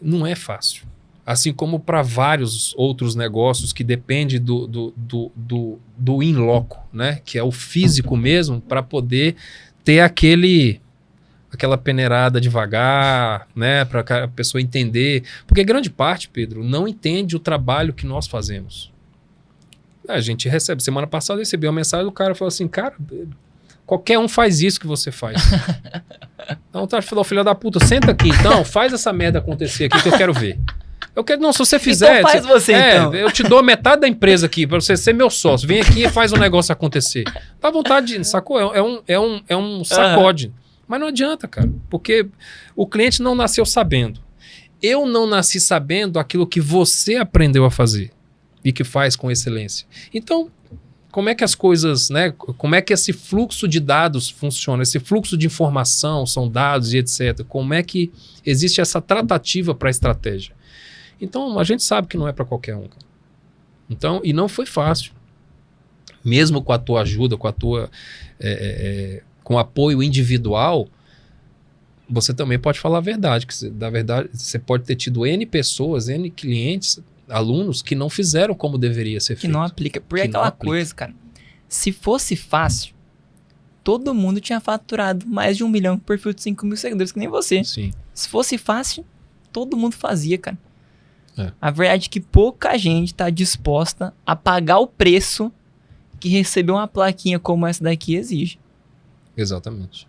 [SPEAKER 2] não é fácil. Assim como para vários outros negócios que dependem do in loco, né, que é o físico mesmo, para poder ter aquela peneirada devagar, né, para a pessoa entender. Porque grande parte, Pedro, não entende o trabalho que nós fazemos. A gente recebe. Semana passada eu recebi uma mensagem do cara falou assim, cara, qualquer um faz isso que você faz. Então tá, falou, filha da puta, senta aqui então, faz essa merda acontecer aqui que eu quero ver. Eu quero, não, se você fizer...
[SPEAKER 1] Então faz você, então.
[SPEAKER 2] Eu te dou metade da empresa aqui para você ser meu sócio. Vem aqui e faz o negócio acontecer. Dá vontade, sacou? É um sacode. Mas não adianta, cara, porque o cliente não nasceu sabendo. Eu não nasci sabendo aquilo que você aprendeu a fazer e que faz com excelência. Então, como é que as coisas, né? Como é que esse fluxo de dados funciona? Esse fluxo de informação, são dados e etc. Como é que existe essa tratativa para a estratégia? Então, a gente sabe que não é para qualquer um, cara. Então, e não foi fácil. Mesmo com a tua ajuda, com a tua... com apoio individual, você também pode falar a verdade. Da verdade, você pode ter tido N pessoas, N clientes, alunos que não fizeram como deveria ser feito.
[SPEAKER 1] Que não aplica. Porque é aquela coisa, cara. Se fosse fácil, todo mundo tinha faturado mais de 1 milhão com perfil de 5 mil seguidores, que nem você.
[SPEAKER 2] Sim.
[SPEAKER 1] Se fosse fácil, todo mundo fazia, cara.
[SPEAKER 2] É.
[SPEAKER 1] A verdade é que pouca gente está disposta a pagar o preço que receber uma plaquinha como essa daqui exige.
[SPEAKER 2] Exatamente.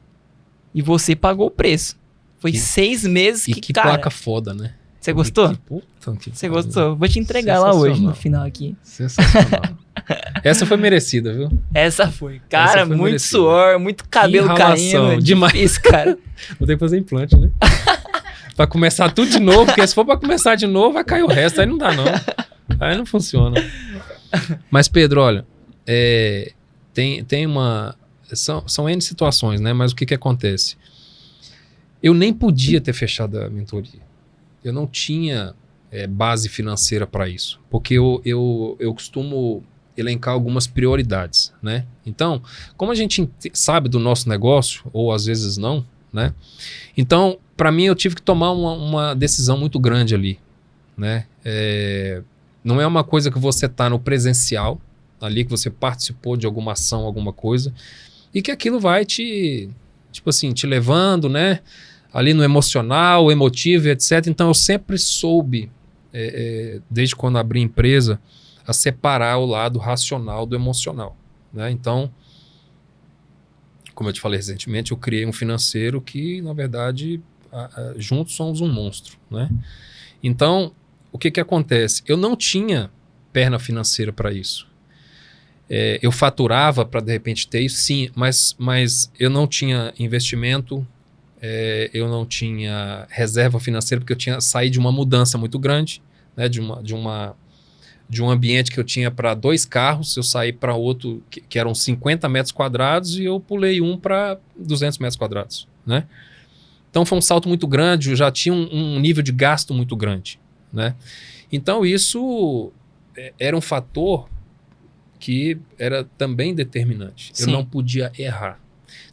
[SPEAKER 1] E você pagou o preço. Foi 6 meses
[SPEAKER 2] e
[SPEAKER 1] que,
[SPEAKER 2] que
[SPEAKER 1] cara...
[SPEAKER 2] placa foda, né?
[SPEAKER 1] Você gostou? Você gostou? Vou te entregar lá hoje, no final aqui.
[SPEAKER 2] Sensacional. Essa foi merecida, viu?
[SPEAKER 1] Essa foi. Cara,
[SPEAKER 2] foi
[SPEAKER 1] muito
[SPEAKER 2] merecida.
[SPEAKER 1] suor, muito cabelo caindo.
[SPEAKER 2] Demais.
[SPEAKER 1] Difícil, cara.
[SPEAKER 2] Vou ter que fazer implante, né? Pra começar tudo de novo, porque se for pra começar de novo, vai cair o resto. Aí não dá, não. Aí não funciona. Mas, Pedro, olha, tem uma... São N situações, né? Mas o que acontece? Eu nem podia ter fechado a mentoria. Eu não tinha base financeira para isso. Porque eu costumo elencar algumas prioridades, né? Então, como a gente sabe do nosso negócio, ou às vezes não, né? Então, para mim, eu tive que tomar uma decisão muito grande ali, né? Não é uma coisa que você está no presencial, ali que você participou de alguma ação, alguma coisa, e que aquilo vai te levando, né? Ali no emocional, emotivo, etc. Então, eu sempre soube, desde quando abri a empresa, a separar o lado racional do emocional, né? Então, como eu te falei recentemente, eu criei um financeiro que, na verdade, juntos somos um monstro, né? Então, o que acontece? Eu não tinha perna financeira para isso. Eu faturava para, de repente, ter isso, sim, mas eu não tinha investimento, eu não tinha reserva financeira, porque eu tinha saído de uma mudança muito grande, né? De um ambiente que eu tinha para 2 carros, eu saí para outro que eram 50 metros quadrados e eu pulei um para 200 metros quadrados, né? Então foi um salto muito grande, eu já tinha um nível de gasto muito grande, né? Então isso era um fator que era também determinante.
[SPEAKER 1] Sim.
[SPEAKER 2] Eu não podia errar.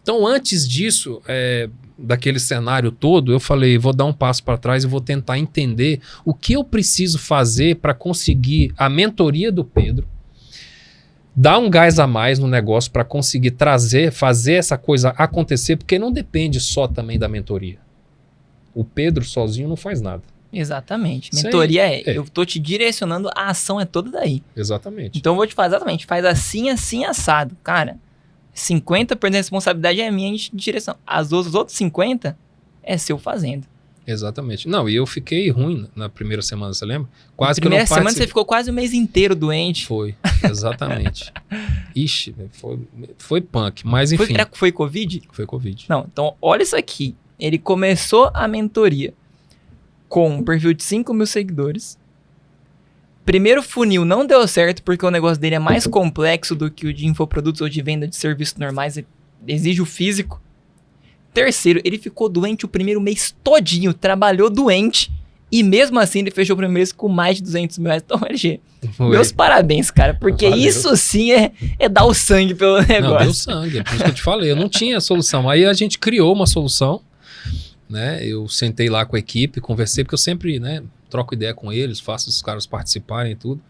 [SPEAKER 2] Então antes disso, daquele cenário todo, eu falei, vou dar um passo para trás e vou tentar entender o que eu preciso fazer para conseguir a mentoria do Pedro, dar um gás a mais no negócio para conseguir fazer essa coisa acontecer, porque não depende só também da mentoria. O Pedro sozinho não faz nada.
[SPEAKER 1] Exatamente.
[SPEAKER 2] Isso
[SPEAKER 1] Mentoria
[SPEAKER 2] aí,
[SPEAKER 1] eu tô te direcionando, a ação é toda daí.
[SPEAKER 2] Exatamente.
[SPEAKER 1] Então eu vou te fazer exatamente, faz assim, assim, assado. Cara, 50% da responsabilidade é minha de direção. Os outros 50% é seu fazendo.
[SPEAKER 2] Exatamente. Não, e eu fiquei ruim na primeira semana, você lembra? Quase que eu não
[SPEAKER 1] Primeira semana
[SPEAKER 2] participei.
[SPEAKER 1] você ficou quase o mês inteiro doente.
[SPEAKER 2] Foi, exatamente. Ixi, foi punk, mas enfim.
[SPEAKER 1] Foi Covid?
[SPEAKER 2] Foi Covid.
[SPEAKER 1] Não, então olha isso aqui. Ele começou a mentoria com um perfil de 5 mil seguidores. Primeiro funil não deu certo porque o negócio dele é mais complexo do que o de infoprodutos ou de venda de serviços normais. Exige o físico. Terceiro, ele ficou doente o primeiro mês todinho, trabalhou doente. E mesmo assim ele fechou o primeiro mês com mais de 200 mil reais. Então, LG, meus parabéns, cara. Porque
[SPEAKER 2] Valeu.
[SPEAKER 1] isso sim é dar o sangue pelo negócio.
[SPEAKER 2] Não, deu sangue, é por isso que eu te falei. Eu não tinha solução. Aí a gente criou uma solução, né? Eu sentei lá com a equipe, conversei, porque eu sempre, né, troco ideia com eles, faço os caras participarem e tudo.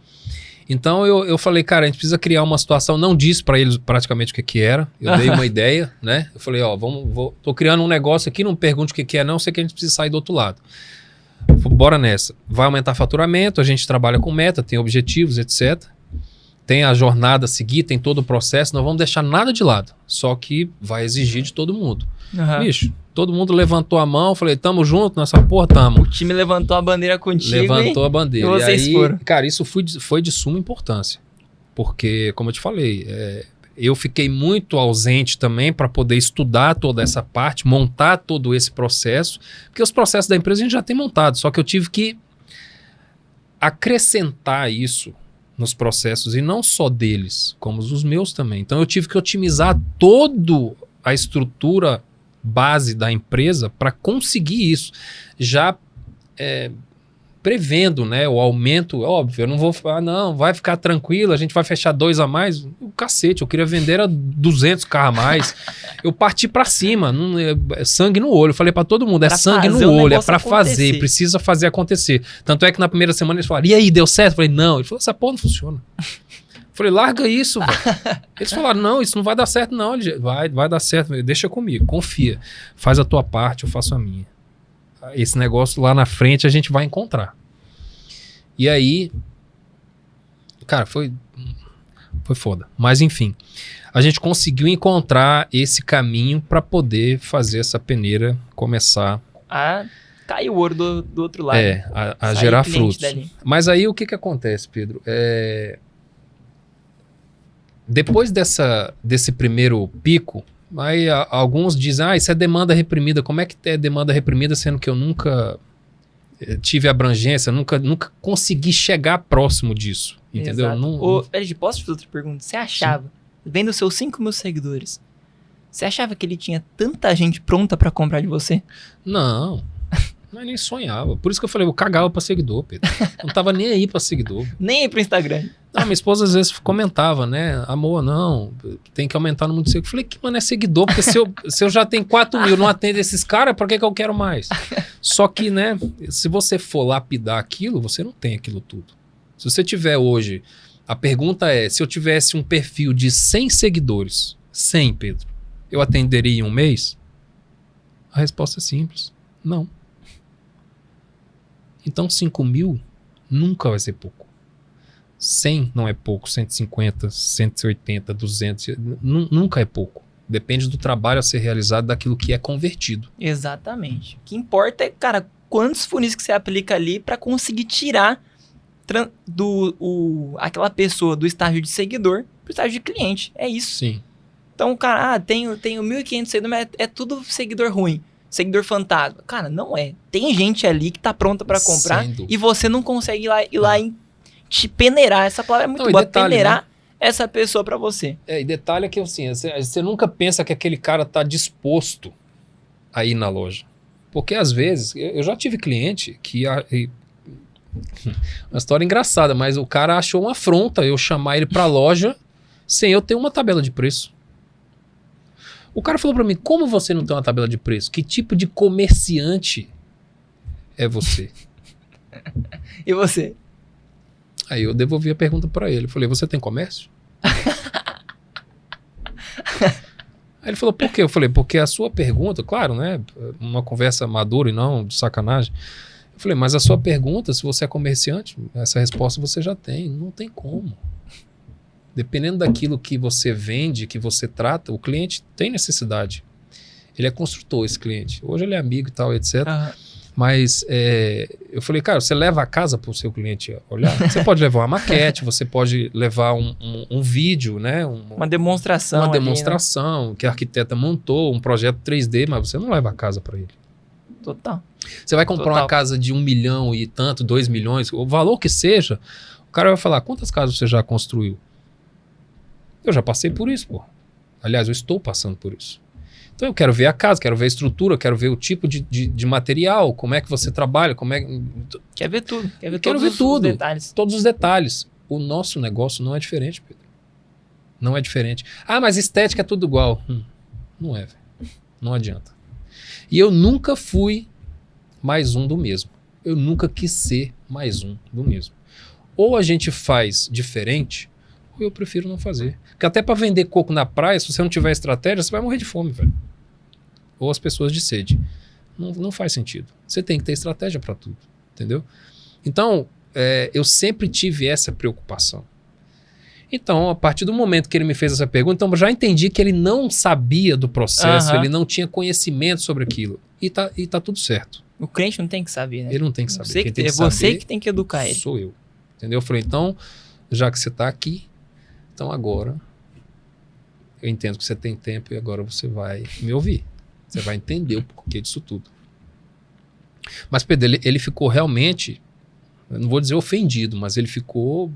[SPEAKER 2] Então eu falei, cara, a gente precisa criar uma situação, não disse para eles praticamente o que era, eu dei uma ideia, né? Eu falei, ó, tô criando um negócio aqui, não pergunte o que é não, sei que a gente precisa sair do outro lado. Bora nessa. Vai aumentar faturamento, a gente trabalha com meta, tem objetivos, etc. Tem a jornada a seguir, tem todo o processo, não vamos deixar nada de lado, só que vai exigir de todo mundo.
[SPEAKER 1] Uhum.
[SPEAKER 2] Bicho, todo mundo levantou a mão, falei, tamo junto nessa porra, tamo.
[SPEAKER 1] O time levantou a bandeira contigo.
[SPEAKER 2] Levantou a bandeira.
[SPEAKER 1] E vocês
[SPEAKER 2] aí,
[SPEAKER 1] foram.
[SPEAKER 2] cara, isso foi de suma importância. Porque, como eu te falei, eu fiquei muito ausente também para poder estudar toda essa parte, montar todo esse processo. Porque os processos da empresa a gente já tem montado, só que eu tive que acrescentar isso nos processos, e não só deles, como os meus também. Então eu tive que otimizar toda a estrutura base da empresa para conseguir isso. Já prevendo, né, o aumento, óbvio, eu não vou falar, não, vai ficar tranquilo, a gente vai fechar 2 a mais. O cacete, eu queria vender a 200 carros a mais. Eu parti para cima, sangue no olho. Eu falei para todo mundo,
[SPEAKER 1] pra
[SPEAKER 2] sangue no olho, é para fazer, precisa fazer acontecer. Tanto é que na primeira semana eles falaram, e aí, deu certo? Eu falei, não. Ele falou, essa porra não funciona. Eu falei, larga isso, velho. Eles falaram, não, isso não vai dar certo não. Vai dar certo, deixa comigo, confia. Faz a tua parte, eu faço a minha. Esse negócio lá na frente a gente vai encontrar. E aí, cara, foi foda. Mas enfim, a gente conseguiu encontrar esse caminho para poder fazer essa peneira começar
[SPEAKER 1] a cair o ouro do outro lado.
[SPEAKER 2] A gerar frutos.
[SPEAKER 1] Dali.
[SPEAKER 2] Mas aí o que acontece, Pedro? Depois desse primeiro pico, aí alguns dizem, isso é demanda reprimida. Como é que é demanda reprimida, sendo que eu nunca tive abrangência, nunca consegui chegar próximo disso, entendeu?
[SPEAKER 1] LG, posso te fazer outra pergunta? Você achava, vendo os seus 5 mil seguidores, você achava que ele tinha tanta gente pronta pra comprar de você?
[SPEAKER 2] Não, mas nem sonhava. Por isso que eu falei, eu cagava pra seguidor, Pedro. Não tava nem aí pra seguidor.
[SPEAKER 1] Nem aí pro Instagram.
[SPEAKER 2] Não, minha esposa às vezes comentava, né? Amor, não, tem que aumentar no mundo de seguidor. Eu falei, que mano é seguidor? Porque se eu já tenho 4 mil, não atendo esses caras, por que eu quero mais? Só que, né, se você for lapidar aquilo, você não tem aquilo tudo. Se você tiver hoje, a pergunta é, se eu tivesse um perfil de 100 seguidores, 100, Pedro, eu atenderia em um mês? A resposta é simples, não. Então 5 mil nunca vai ser pouco. 100 não é pouco, 150, 180, 200, nunca é pouco. Depende do trabalho a ser realizado, daquilo que é convertido.
[SPEAKER 1] Exatamente. O que importa é, cara, quantos funis que você aplica ali para conseguir tirar aquela pessoa do estágio de seguidor pro estágio de cliente. É isso.
[SPEAKER 2] Sim.
[SPEAKER 1] Então, cara, tenho 1.500 seguidores, mas é tudo seguidor ruim. Seguidor fantasma. Cara, não é. Tem gente ali que tá pronta para comprar e você não consegue ir lá e te peneirar. Essa palavra é muito boa.
[SPEAKER 2] Detalhe,
[SPEAKER 1] peneirar,
[SPEAKER 2] né?
[SPEAKER 1] Essa pessoa para você.
[SPEAKER 2] E detalhe é que assim, você nunca pensa que aquele cara tá disposto a ir na loja. Porque às vezes, eu já tive cliente que... Uma história engraçada, mas o cara achou uma afronta eu chamar ele pra loja sem eu ter uma tabela de preço. O cara falou pra mim, como você não tem uma tabela de preço? Que tipo de comerciante é você?
[SPEAKER 1] E você?
[SPEAKER 2] Aí eu devolvi a pergunta pra ele. Eu falei, você tem comércio? Aí ele falou, por quê? Eu falei, porque a sua pergunta, claro, né? Uma conversa madura e não de sacanagem. Eu falei, mas a sua pergunta, se você é comerciante, essa resposta você já tem. Não tem como. Dependendo daquilo que você vende, que você trata, o cliente tem necessidade. Ele é construtor, esse cliente. Hoje ele é amigo e tal, etc. Mas eu falei, cara, você leva a casa para o seu cliente olhar? Você pode levar uma maquete, você pode levar um vídeo, né?
[SPEAKER 1] Uma demonstração.
[SPEAKER 2] Uma demonstração que a arquiteta montou, um projeto 3D, mas você não leva a casa para ele.
[SPEAKER 1] Total.
[SPEAKER 2] Você vai comprar uma casa de 1 milhão e tanto, 2 milhões, o valor que seja, o cara vai falar, quantas casas você já construiu? Eu já passei por isso, pô. Aliás, eu estou passando por isso. Então eu quero ver a casa, quero ver a estrutura, quero ver o tipo de material, como é que você trabalha, como é...
[SPEAKER 1] Quer ver tudo. Quer ver
[SPEAKER 2] Quero
[SPEAKER 1] todos
[SPEAKER 2] ver
[SPEAKER 1] os
[SPEAKER 2] tudo,
[SPEAKER 1] detalhes.
[SPEAKER 2] todos os detalhes. O nosso negócio não é diferente, Pedro. Não é diferente. Ah, mas estética é tudo igual. Não é, velho. Não adianta. E eu nunca fui mais um do mesmo. Eu nunca quis ser mais um do mesmo. Ou a gente faz diferente, ou eu prefiro não fazer. Porque até para vender coco na praia, se você não tiver estratégia, você vai morrer de fome, velho. Ou as pessoas de sede. Não faz sentido. Você tem que ter estratégia para tudo, entendeu? Então, eu sempre tive essa preocupação. Então, a partir do momento que ele me fez essa pergunta, então eu já entendi que ele não sabia do processo, ele não tinha conhecimento sobre aquilo. E tá tudo certo.
[SPEAKER 1] O cliente não tem que saber, né?
[SPEAKER 2] Ele não tem que saber. Quem tem que
[SPEAKER 1] você
[SPEAKER 2] saber
[SPEAKER 1] que tem que educar ele.
[SPEAKER 2] Sou eu. Entendeu? Eu falei, então, já que você está aqui, então agora eu entendo que você tem tempo e agora você vai me ouvir. Você vai entender o porquê disso tudo. Mas, Pedro, ele ficou realmente, eu não vou dizer ofendido, mas ele ficou...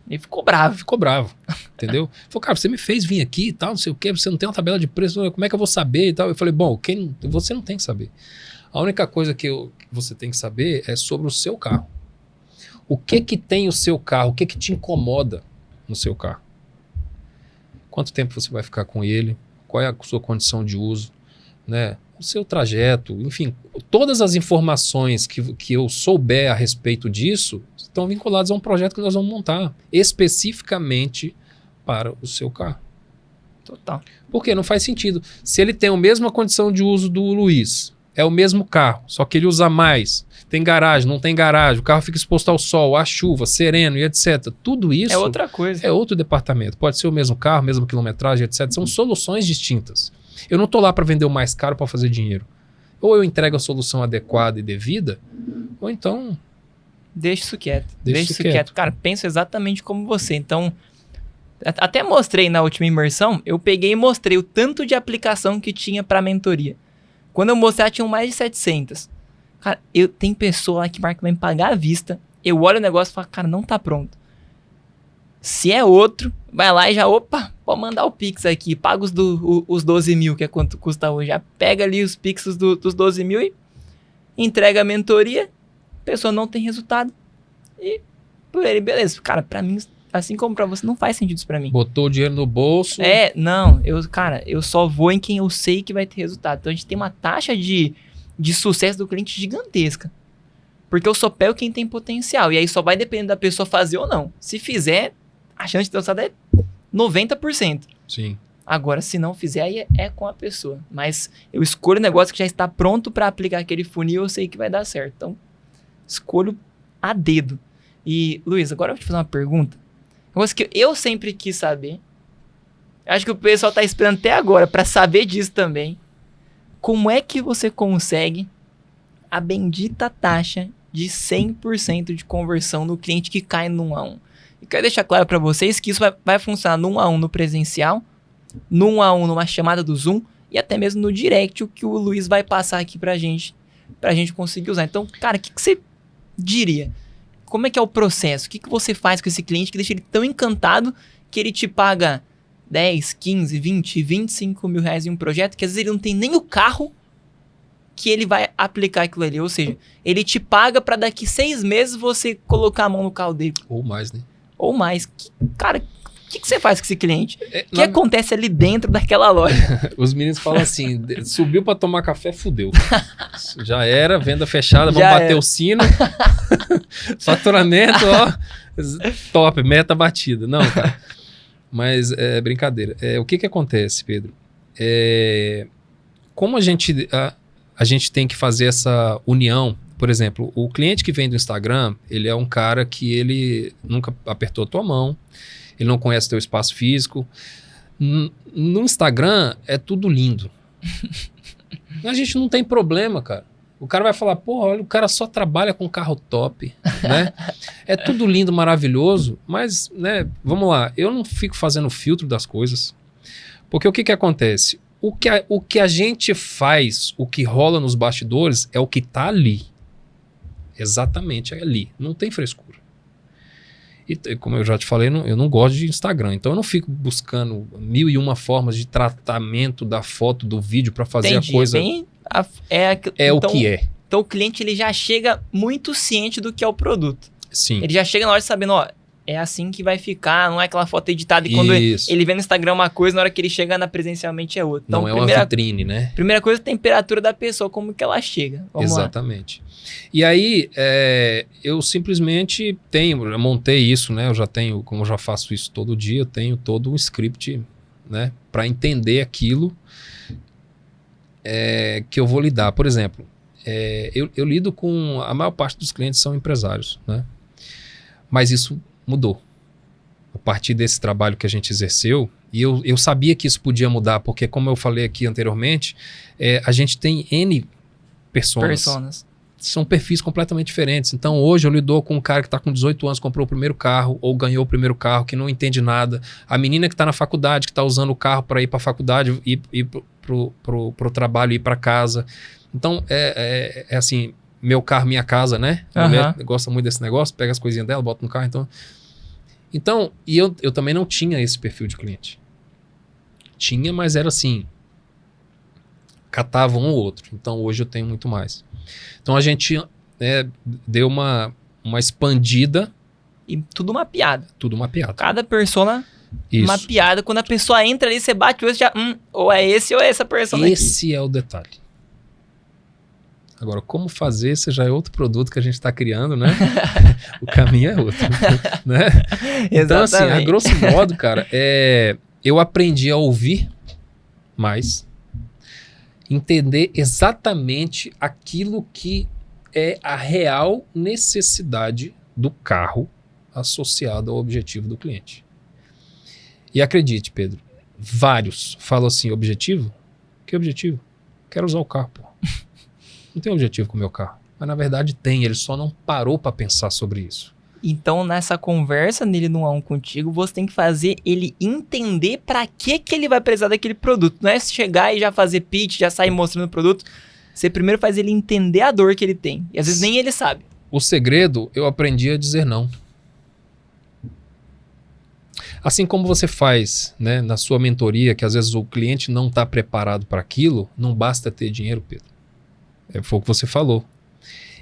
[SPEAKER 1] Ele ficou bravo.
[SPEAKER 2] Ficou bravo, entendeu? Falou, cara, você me fez vir aqui e tal, não sei o quê, você não tem uma tabela de preço, como é que eu vou saber e tal? Eu falei, bom, você não tem que saber. A única coisa que você tem que saber é sobre o seu carro. O que tem o seu carro? O que te incomoda no seu carro? Quanto tempo você vai ficar com ele? Qual é a sua condição de uso? Né? O seu trajeto, enfim, todas as informações que eu souber a respeito disso estão vinculadas a um projeto que nós vamos montar especificamente para o seu carro.
[SPEAKER 1] Total.
[SPEAKER 2] Porque não faz sentido. Se ele tem a mesma condição de uso do Luiz, é o mesmo carro, só que ele usa mais, tem garagem, não tem garagem, o carro fica exposto ao sol, à chuva, sereno e etc. Tudo isso
[SPEAKER 1] é outra coisa.
[SPEAKER 2] É outro departamento. Pode ser o mesmo carro, mesma quilometragem, etc. São soluções distintas. Eu não estou lá para vender o mais caro para fazer dinheiro. Ou eu entrego a solução adequada e devida, ou então...
[SPEAKER 1] Deixa isso quieto. Deixa isso quieto. Cara, penso exatamente como você. Então, até mostrei na última imersão, eu peguei e mostrei o tanto de aplicação que tinha para mentoria. Quando eu mostrar, tinham mais de 700. Cara, tem pessoa lá que marca vai me pagar à vista. Eu olho o negócio e falo, cara, não tá pronto. Se é outro, vai lá e já, opa, pode mandar o Pix aqui. Paga os 12 mil, que é quanto custa hoje. Já pega ali os Pix dos 12 mil e entrega a mentoria. A pessoa não tem resultado. E, beleza. Cara, pra mim, assim como pra você, não faz sentido isso pra mim.
[SPEAKER 2] Botou o dinheiro no bolso.
[SPEAKER 1] Não. Eu só vou em quem eu sei que vai ter resultado. Então, a gente tem uma taxa de sucesso do cliente gigantesca. Porque eu só pego quem tem potencial. E aí só vai depender da pessoa fazer ou não. Se fizer, a chance de ter resultado é 90%.
[SPEAKER 2] Sim.
[SPEAKER 1] Agora, se não fizer, aí é com a pessoa. Mas eu escolho um negócio que já está pronto para aplicar aquele funil, eu sei que vai dar certo. Então, escolho a dedo. E, Luiz, agora eu vou te fazer uma pergunta. Um negócio que eu sempre quis saber. Acho que o pessoal tá esperando até agora para saber disso também. Como é que você consegue a bendita taxa de 100% de conversão no cliente que cai no 1 a 1? E quero deixar claro para vocês que isso vai funcionar no 1 a 1 no presencial, no 1 a 1 numa chamada do Zoom e até mesmo no direct, o que o Luiz vai passar aqui pra gente conseguir usar. Então, cara, o que você diria? Como é que é o processo? O que você faz com esse cliente que deixa ele tão encantado que ele te paga 10, 15, 20, 25 mil reais em um projeto que às vezes ele não tem nem o carro que ele vai aplicar aquilo ali. Ou seja, ele te paga pra daqui 6 meses você colocar a mão no carro dele.
[SPEAKER 2] Ou mais, né?
[SPEAKER 1] Ou mais. Cara, o que você faz com esse cliente? O que acontece ali dentro daquela loja?
[SPEAKER 2] Os meninos falam assim, subiu pra tomar café, fudeu. Já era, venda fechada, vamos
[SPEAKER 1] Já
[SPEAKER 2] bater
[SPEAKER 1] era.
[SPEAKER 2] o sino. Faturamento, ó, top, meta batida. Não, cara. Mas é brincadeira. O que acontece, Pedro? Como a gente tem que fazer essa união. Por exemplo, o cliente que vem do Instagram, ele é um cara que ele nunca apertou a tua mão, ele não conhece teu espaço físico. No Instagram é tudo lindo. A gente não tem problema, cara. O cara vai falar, pô, olha, o cara só trabalha com carro top, né? É tudo lindo, maravilhoso, mas, né, vamos lá, eu não fico fazendo filtro das coisas. Porque o que acontece? O que a gente faz, o que rola nos bastidores é o que tá ali. Exatamente ali. Não tem frescura. E como eu já te falei, eu não gosto de Instagram. Então eu não fico buscando 1001 formas de tratamento da foto, do vídeo para fazer
[SPEAKER 1] Entendi,
[SPEAKER 2] a coisa.
[SPEAKER 1] então,
[SPEAKER 2] o que é.
[SPEAKER 1] Então o cliente ele já chega muito ciente do que é o produto.
[SPEAKER 2] Sim.
[SPEAKER 1] Ele já chega na hora sabendo, ó, é assim que vai ficar, não é aquela foto editada. E quando
[SPEAKER 2] Isso.
[SPEAKER 1] ele vê no Instagram uma coisa, na hora que ele chega presencialmente é outra. Então,
[SPEAKER 2] não é uma vitrine, né?
[SPEAKER 1] Primeira coisa, a temperatura da pessoa, como que ela chega. Vamos
[SPEAKER 2] Exatamente. Lá. E aí, eu simplesmente eu montei isso, né? Eu já tenho, como eu já faço isso todo dia, eu tenho todo um script, né? Para entender aquilo que eu vou lidar. Por exemplo, eu lido com... A maior parte dos clientes são empresários, né? Mas isso mudou. A partir desse trabalho que a gente exerceu, e eu sabia que isso podia mudar, porque como eu falei aqui anteriormente, a gente tem N personas. São perfis completamente diferentes. Então hoje eu lido com um cara que está com 18 anos, comprou o primeiro carro, ou ganhou o primeiro carro, que não entende nada. A menina que está na faculdade, que está usando o carro para ir para a faculdade, ir pro trabalho, ir para casa. Então é assim... Meu carro, minha casa, né? A mulher gosta muito desse negócio, pega as coisinhas dela, bota no carro, então e eu também não tinha esse perfil de cliente. Tinha, mas era assim, catava um ou outro. Então hoje eu tenho muito mais. Então a gente deu uma expandida.
[SPEAKER 1] E tudo mapeado.
[SPEAKER 2] Tudo mapeado.
[SPEAKER 1] Cada persona
[SPEAKER 2] Isso.
[SPEAKER 1] mapeada. Quando a pessoa entra ali, você bate o olho, já, ou é esse ou é essa persona
[SPEAKER 2] Esse é o detalhe. Agora, como fazer, esse já é outro produto que a gente está criando, né? O caminho é outro, né? Então, assim, a grosso modo, cara, eu aprendi a ouvir mais, entender exatamente aquilo que é a real necessidade do carro associado ao objetivo do cliente. E acredite, Pedro, vários falam assim, objetivo? Que objetivo? Quero usar o carro, pô. Não tem objetivo com o meu carro. Mas na verdade tem, ele só não parou para pensar sobre isso.
[SPEAKER 1] Então nessa conversa nele 1-a-1 contigo, você tem que fazer ele entender para que ele vai precisar daquele produto. Não é chegar e já fazer pitch, já sair mostrando o produto. Você primeiro faz ele entender a dor que ele tem. E às vezes nem ele sabe.
[SPEAKER 2] O segredo, eu aprendi a dizer não. Assim como você faz, né, na sua mentoria, que às vezes o cliente não está preparado para aquilo, não basta ter dinheiro, Pedro. Foi o que você falou.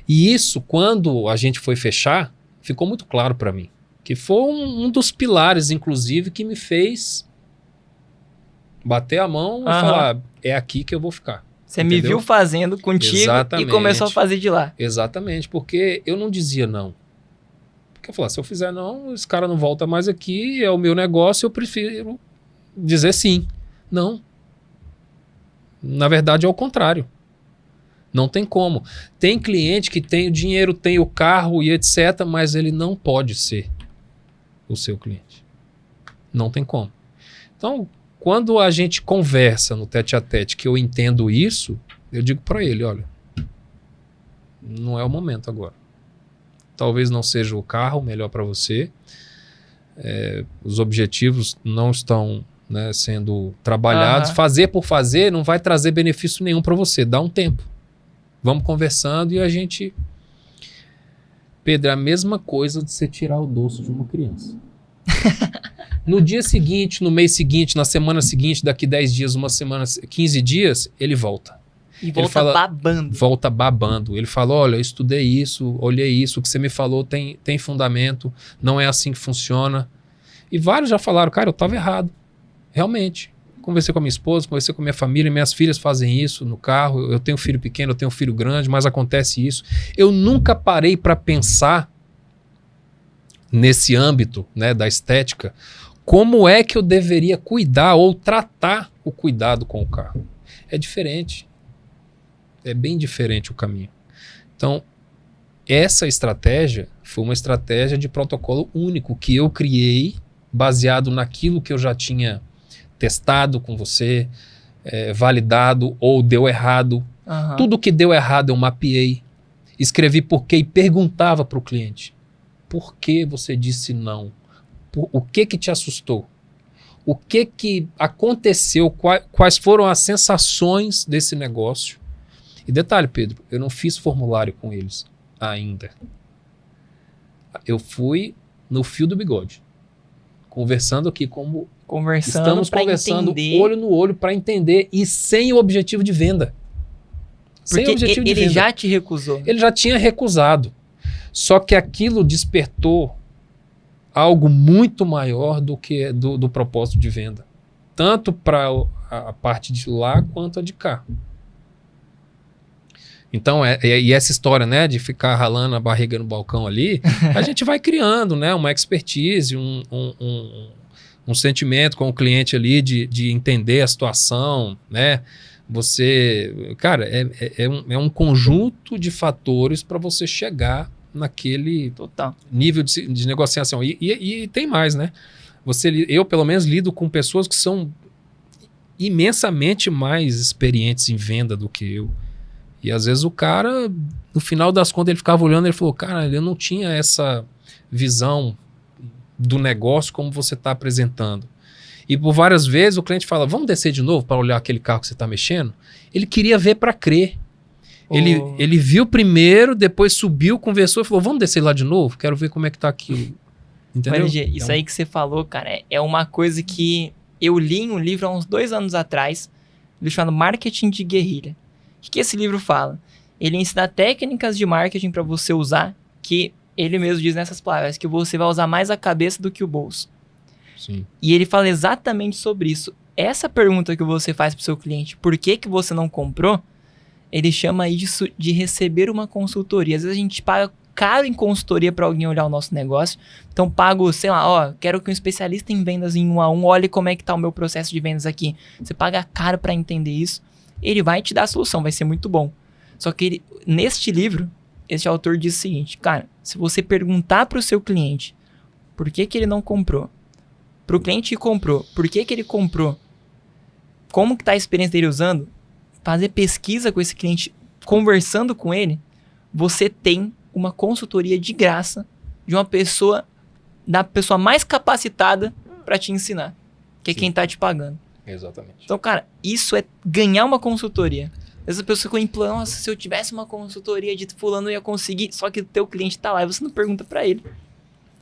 [SPEAKER 2] E isso, quando a gente foi fechar, ficou muito claro para mim. Que foi um dos pilares, inclusive, que me fez bater a mão e falar, é aqui que eu vou ficar.
[SPEAKER 1] Você entendeu? Me viu fazendo contigo.
[SPEAKER 2] Exatamente.
[SPEAKER 1] E começou a fazer de lá.
[SPEAKER 2] Exatamente, porque eu não dizia não. Porque eu falava, se eu fizer não, esse cara não volta mais aqui, é o meu negócio, eu prefiro dizer sim. Não. Na verdade, é o contrário. Não tem como. Tem cliente que tem o dinheiro, tem o carro e etc., mas ele não pode ser o seu cliente. Não tem como. Então, quando a gente conversa no tete-a-tete que eu entendo isso, eu digo para ele, olha, não é o momento agora. Talvez não seja o carro melhor para você. Os objetivos não estão, né, sendo trabalhados. Fazer por fazer não vai trazer benefício nenhum para você. Dá um tempo. Vamos conversando e a gente... Pedro, é a mesma coisa de você tirar o doce de uma criança. No dia seguinte, no mês seguinte, na semana seguinte, daqui 10 dias, uma semana, 15 dias, ele volta.
[SPEAKER 1] E volta babando.
[SPEAKER 2] Volta babando. Ele fala, olha, eu estudei isso, olhei isso, o que você me falou tem fundamento, não é assim que funciona. E vários já falaram, cara, eu estava errado. Realmente. Conversei com a minha esposa, conversei com a minha família, minhas filhas fazem isso no carro, eu tenho filho pequeno, eu tenho filho grande, mas acontece isso. Eu nunca parei para pensar nesse âmbito, né, da estética, como é que eu deveria cuidar ou tratar o cuidado com o carro. É diferente. É bem diferente o caminho. Então, essa estratégia foi uma estratégia de protocolo único que eu criei, baseado naquilo que eu já tinha testado com você, validado ou deu errado.
[SPEAKER 1] Aham.
[SPEAKER 2] Tudo que deu errado eu mapeei, escrevi porquê e perguntava para o cliente. Por que você disse não? O que te assustou? O que aconteceu? Quais foram as sensações desse negócio? E detalhe, Pedro, eu não fiz formulário com eles ainda. Eu fui no fio do bigode, conversando aqui como estamos conversando
[SPEAKER 1] entender.
[SPEAKER 2] olho no olho para entender e sem o objetivo de venda. Sem
[SPEAKER 1] Porque
[SPEAKER 2] objetivo de
[SPEAKER 1] ele
[SPEAKER 2] venda.
[SPEAKER 1] já te recusou.
[SPEAKER 2] Ele já tinha recusado. Só que aquilo despertou algo muito maior do que do propósito de venda. Tanto para a parte de lá quanto a de cá. Então, e essa história, né, de ficar ralando a barriga no balcão ali, a gente vai criando, né, uma expertise, um sentimento com o cliente ali de entender a situação, né? Você, cara, é um conjunto de fatores para você chegar naquele
[SPEAKER 1] Total.
[SPEAKER 2] nível de negociação. E tem mais, né? Eu, pelo menos, lido com pessoas que são imensamente mais experientes em venda do que eu. E às vezes o cara, no final das contas, ele ficava olhando e ele falou, cara, eu não tinha essa visão do negócio como você está apresentando. E por várias vezes o cliente fala, vamos descer de novo para olhar aquele carro que você está mexendo? Ele queria ver para crer. Ele viu primeiro, depois subiu, conversou e falou, vamos descer lá de novo? Quero ver como é que tá aquilo. Entendeu?
[SPEAKER 1] Mas, isso aí que você falou, cara, é uma coisa que eu li em um livro há uns 2 anos atrás, um livro chamado Marketing de Guerrilha. O que esse livro fala? Ele ensina técnicas de marketing para você usar, que ele mesmo diz nessas palavras, que você vai usar mais a cabeça do que o bolso.
[SPEAKER 2] Sim.
[SPEAKER 1] E ele fala exatamente sobre isso. Essa pergunta que você faz para o seu cliente, por que você não comprou? Ele chama isso de receber uma consultoria. Às vezes a gente paga caro em consultoria para alguém olhar o nosso negócio. Então pago, sei lá, quero que um especialista em vendas em 1 a 1 olhe como é que tá o meu processo de vendas aqui. Você paga caro para entender isso. Ele vai te dar a solução, vai ser muito bom. Só que neste livro, este autor diz o seguinte, cara, se você perguntar para o seu cliente por que ele não comprou, para o cliente que comprou, por que ele comprou, como que tá a experiência dele usando, fazer pesquisa com esse cliente, conversando com ele, você tem uma consultoria de graça de uma pessoa, da pessoa mais capacitada para te ensinar, que é
[SPEAKER 2] Sim.
[SPEAKER 1] quem tá te pagando.
[SPEAKER 2] Exatamente.
[SPEAKER 1] Então, cara, isso é ganhar uma consultoria. Essa pessoa ficou implorando, nossa, se eu tivesse uma consultoria de fulano eu ia conseguir, só que o teu cliente tá lá e você não pergunta pra ele.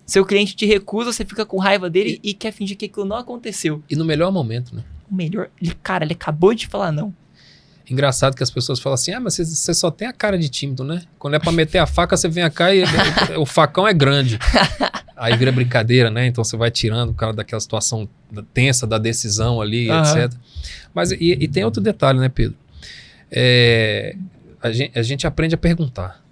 [SPEAKER 1] Seu cliente te recusa, você fica com raiva dele e quer fingir que aquilo não aconteceu.
[SPEAKER 2] E no melhor momento, né?
[SPEAKER 1] O melhor, cara, ele acabou de falar não.
[SPEAKER 2] Engraçado que as pessoas falam assim, mas você só tem a cara de tímido, né? Quando é pra meter a faca, você vem cá e o facão é grande. Aí vira brincadeira, né? Então você vai tirando o cara daquela situação tensa da decisão ali, etc. Mas e tem outro detalhe, né, Pedro? A gente aprende a perguntar.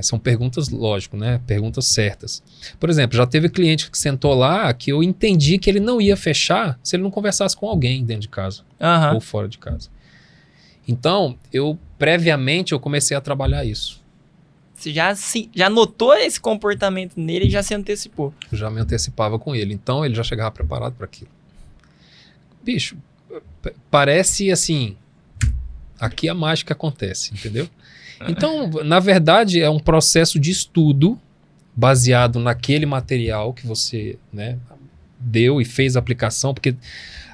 [SPEAKER 2] São perguntas, lógico, né? Perguntas certas. Por exemplo, já teve cliente que sentou lá que eu entendi que ele não ia fechar se ele não conversasse com alguém dentro de casa ou fora de casa. Então, previamente, eu comecei a trabalhar isso.
[SPEAKER 1] Você já notou esse comportamento nele e já se antecipou.
[SPEAKER 2] Eu já me antecipava com ele. Então, ele já chegava preparado para aquilo. Bicho, parece assim, aqui a mágica acontece, entendeu? Então, na verdade, é um processo de estudo baseado naquele material que você, né, deu e fez a aplicação, porque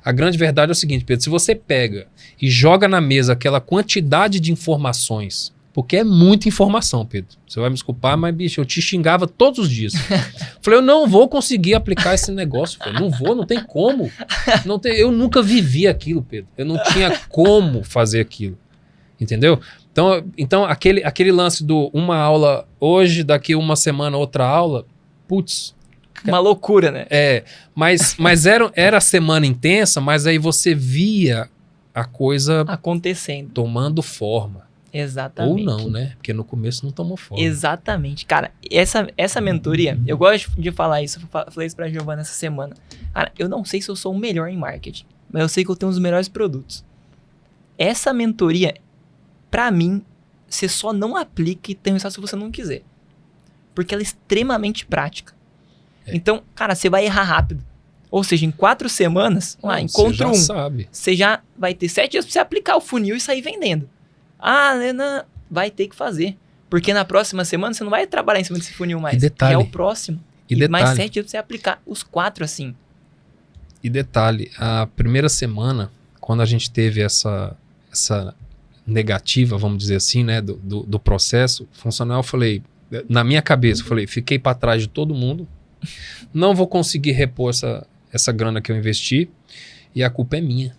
[SPEAKER 2] a grande verdade é o seguinte, Pedro, se você pega e joga na mesa aquela quantidade de informações, porque é muita informação, Pedro, você vai me desculpar, mas, bicho, eu te xingava todos os dias. Falei, eu não vou conseguir aplicar esse negócio, Pedro. Não tem como. Eu nunca vivi aquilo, Pedro. Eu não tinha como fazer aquilo. Entendeu? Então aquele lance do uma aula hoje, daqui uma semana outra aula, putz.
[SPEAKER 1] Uma loucura, né?
[SPEAKER 2] Mas era a semana intensa, mas aí você via a coisa
[SPEAKER 1] acontecendo,
[SPEAKER 2] tomando forma.
[SPEAKER 1] Exatamente.
[SPEAKER 2] Ou não, né? Porque no começo não tomou forma.
[SPEAKER 1] Exatamente. Cara, essa mentoria, eu gosto de falar isso, eu falei isso pra Giovana essa semana. Cara, eu não sei se eu sou o melhor em marketing, mas eu sei que eu tenho os melhores produtos. Essa mentoria, pra mim, você só não aplica e tem resultado se você não quiser. Porque ela é extremamente prática. Então, cara, você vai errar rápido. Ou seja, em 4 semanas, encontra um.
[SPEAKER 2] Sabe.
[SPEAKER 1] Você já vai ter 7 dias pra você aplicar o funil e sair vendendo. Não, vai ter que fazer. Porque na próxima semana você não vai trabalhar em cima desse funil mais.
[SPEAKER 2] E detalhe.
[SPEAKER 1] É o próximo.
[SPEAKER 2] E
[SPEAKER 1] mais 7 dias pra você aplicar os 4 assim.
[SPEAKER 2] E detalhe, a primeira semana, quando a gente teve essa negativa, vamos dizer assim, né, do processo funcional, eu falei, na minha cabeça, eu falei, fiquei para trás de todo mundo, não vou conseguir repor essa grana que eu investi e a culpa é minha.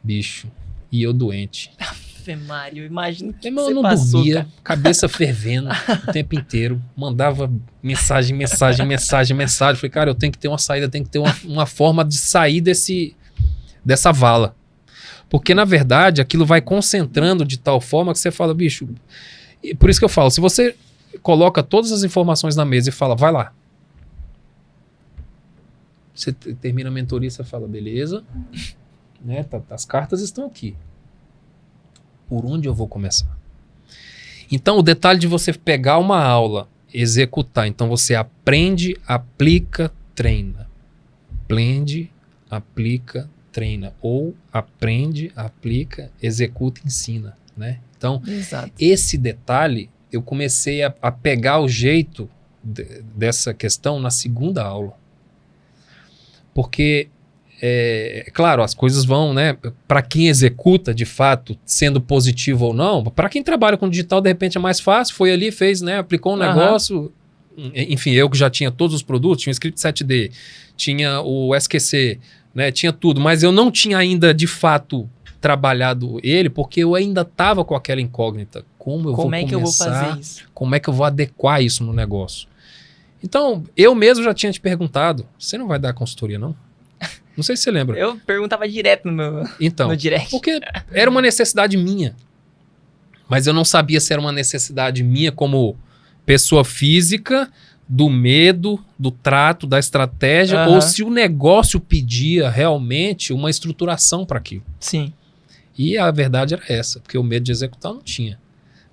[SPEAKER 2] Bicho, e eu doente.
[SPEAKER 1] Ave Maria, eu imagino que
[SPEAKER 2] você passou, dormia, cara. Cabeça fervendo o tempo inteiro, mandava mensagem. Falei, cara, eu tenho que ter uma saída, tenho que ter uma forma de sair dessa vala. Porque, na verdade, aquilo vai concentrando de tal forma que você fala, bicho... E por isso que eu falo, se você coloca todas as informações na mesa e fala, vai lá. Você termina a mentoria e você fala, beleza, né, as cartas estão aqui. Por onde eu vou começar? Então, o detalhe de você pegar uma aula, executar, então você aprende, aplica, treina. Aprende, aplica, treina. Ou aprende, aplica, executa, ensina, né? Então,
[SPEAKER 1] exato.
[SPEAKER 2] Esse detalhe, eu comecei a pegar o jeito dessa questão na segunda aula. Porque, claro, as coisas vão, né? Para quem executa, de fato, sendo positivo ou não, para quem trabalha com digital, de repente é mais fácil, foi ali, fez, né? Aplicou um negócio. Enfim, eu que já tinha todos os produtos, tinha o Script 7D, tinha o SQC, né? Tinha tudo, mas eu não tinha ainda, de fato, trabalhado ele, porque eu ainda estava com aquela incógnita. Como eu vou começar? Como é que eu vou fazer isso? Como é que eu vou adequar isso no negócio? Então, eu mesmo já tinha te perguntado, você não vai dar consultoria, não? Não sei se você lembra.
[SPEAKER 1] Eu perguntava direto no direct.
[SPEAKER 2] Porque era uma necessidade minha. Mas eu não sabia se era uma necessidade minha como pessoa física, do medo, do trato, da estratégia, ou se o negócio pedia realmente uma estruturação para aquilo.
[SPEAKER 1] Sim.
[SPEAKER 2] E a verdade era essa, porque o medo de executar não tinha.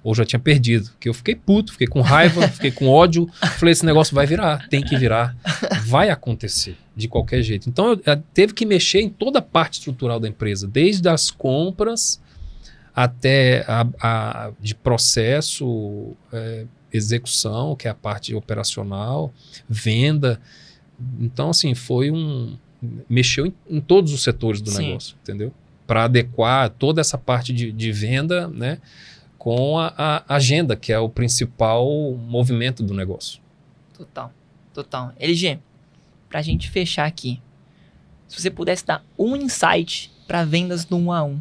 [SPEAKER 2] Ou já tinha perdido. Porque eu fiquei puto, fiquei com raiva, fiquei com ódio. Falei, esse negócio vai virar, tem que virar. Vai acontecer, de qualquer jeito. Então, eu teve que mexer em toda a parte estrutural da empresa. Desde as compras até de processo, execução, que é a parte operacional, venda. Então, assim, mexeu em todos os setores do negócio, entendeu? Para adequar toda essa parte de venda, né, com a agenda, que é o principal movimento do negócio.
[SPEAKER 1] Total. LG, pra gente fechar aqui, se você pudesse dar um insight para vendas do 1 a 1,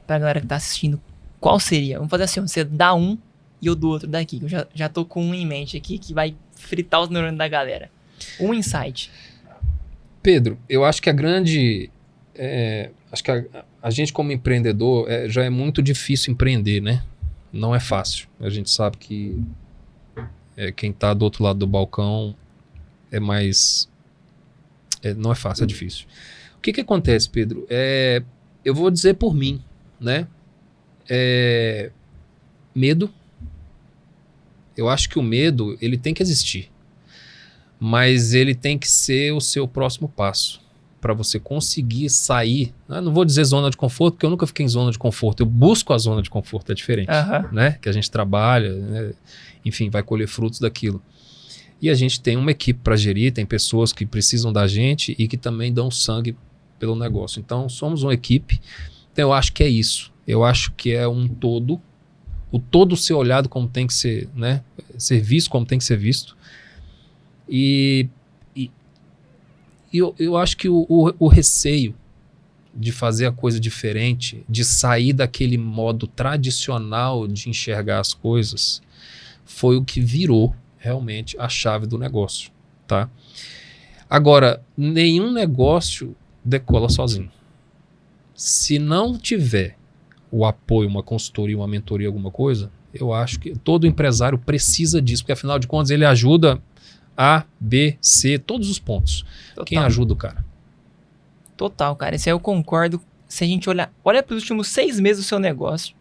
[SPEAKER 1] pra galera que tá assistindo, qual seria? Vamos fazer assim, você dá um e eu dou outro daqui. Eu já tô com um em mente aqui que vai fritar os neurônios da galera. Um insight.
[SPEAKER 2] Pedro, eu acho que acho que a gente como empreendedor já é muito difícil empreender, né? Não é fácil. A gente sabe que quem está do outro lado do balcão é mais... não é fácil, é difícil. O que acontece, Pedro? Eu vou dizer por mim, né? Medo. Eu acho que o medo, ele tem que existir. Mas ele tem que ser o seu próximo passo. Para você conseguir sair, não vou dizer zona de conforto, porque eu nunca fiquei em zona de conforto, eu busco a zona de conforto, é diferente, né? Que a gente trabalha, né? Enfim, vai colher frutos daquilo. E a gente tem uma equipe para gerir, tem pessoas que precisam da gente e que também dão sangue pelo negócio. Então, somos uma equipe, então eu acho que é isso. Eu acho que é um todo, o todo ser olhado como tem que ser, né? Ser visto como tem que ser visto. E eu acho que o receio de fazer a coisa diferente, de sair daquele modo tradicional de enxergar as coisas, foi o que virou realmente a chave do negócio, tá? Agora, nenhum negócio decola sozinho. Se não tiver o apoio, uma consultoria, uma mentoria, alguma coisa, eu acho que todo empresário precisa disso, porque afinal de contas ele ajuda A, B, C, todos os pontos.
[SPEAKER 1] Total.
[SPEAKER 2] Quem ajuda o cara?
[SPEAKER 1] Total, cara. Isso aí eu concordo. Se a gente olha para os últimos 6 meses do seu negócio,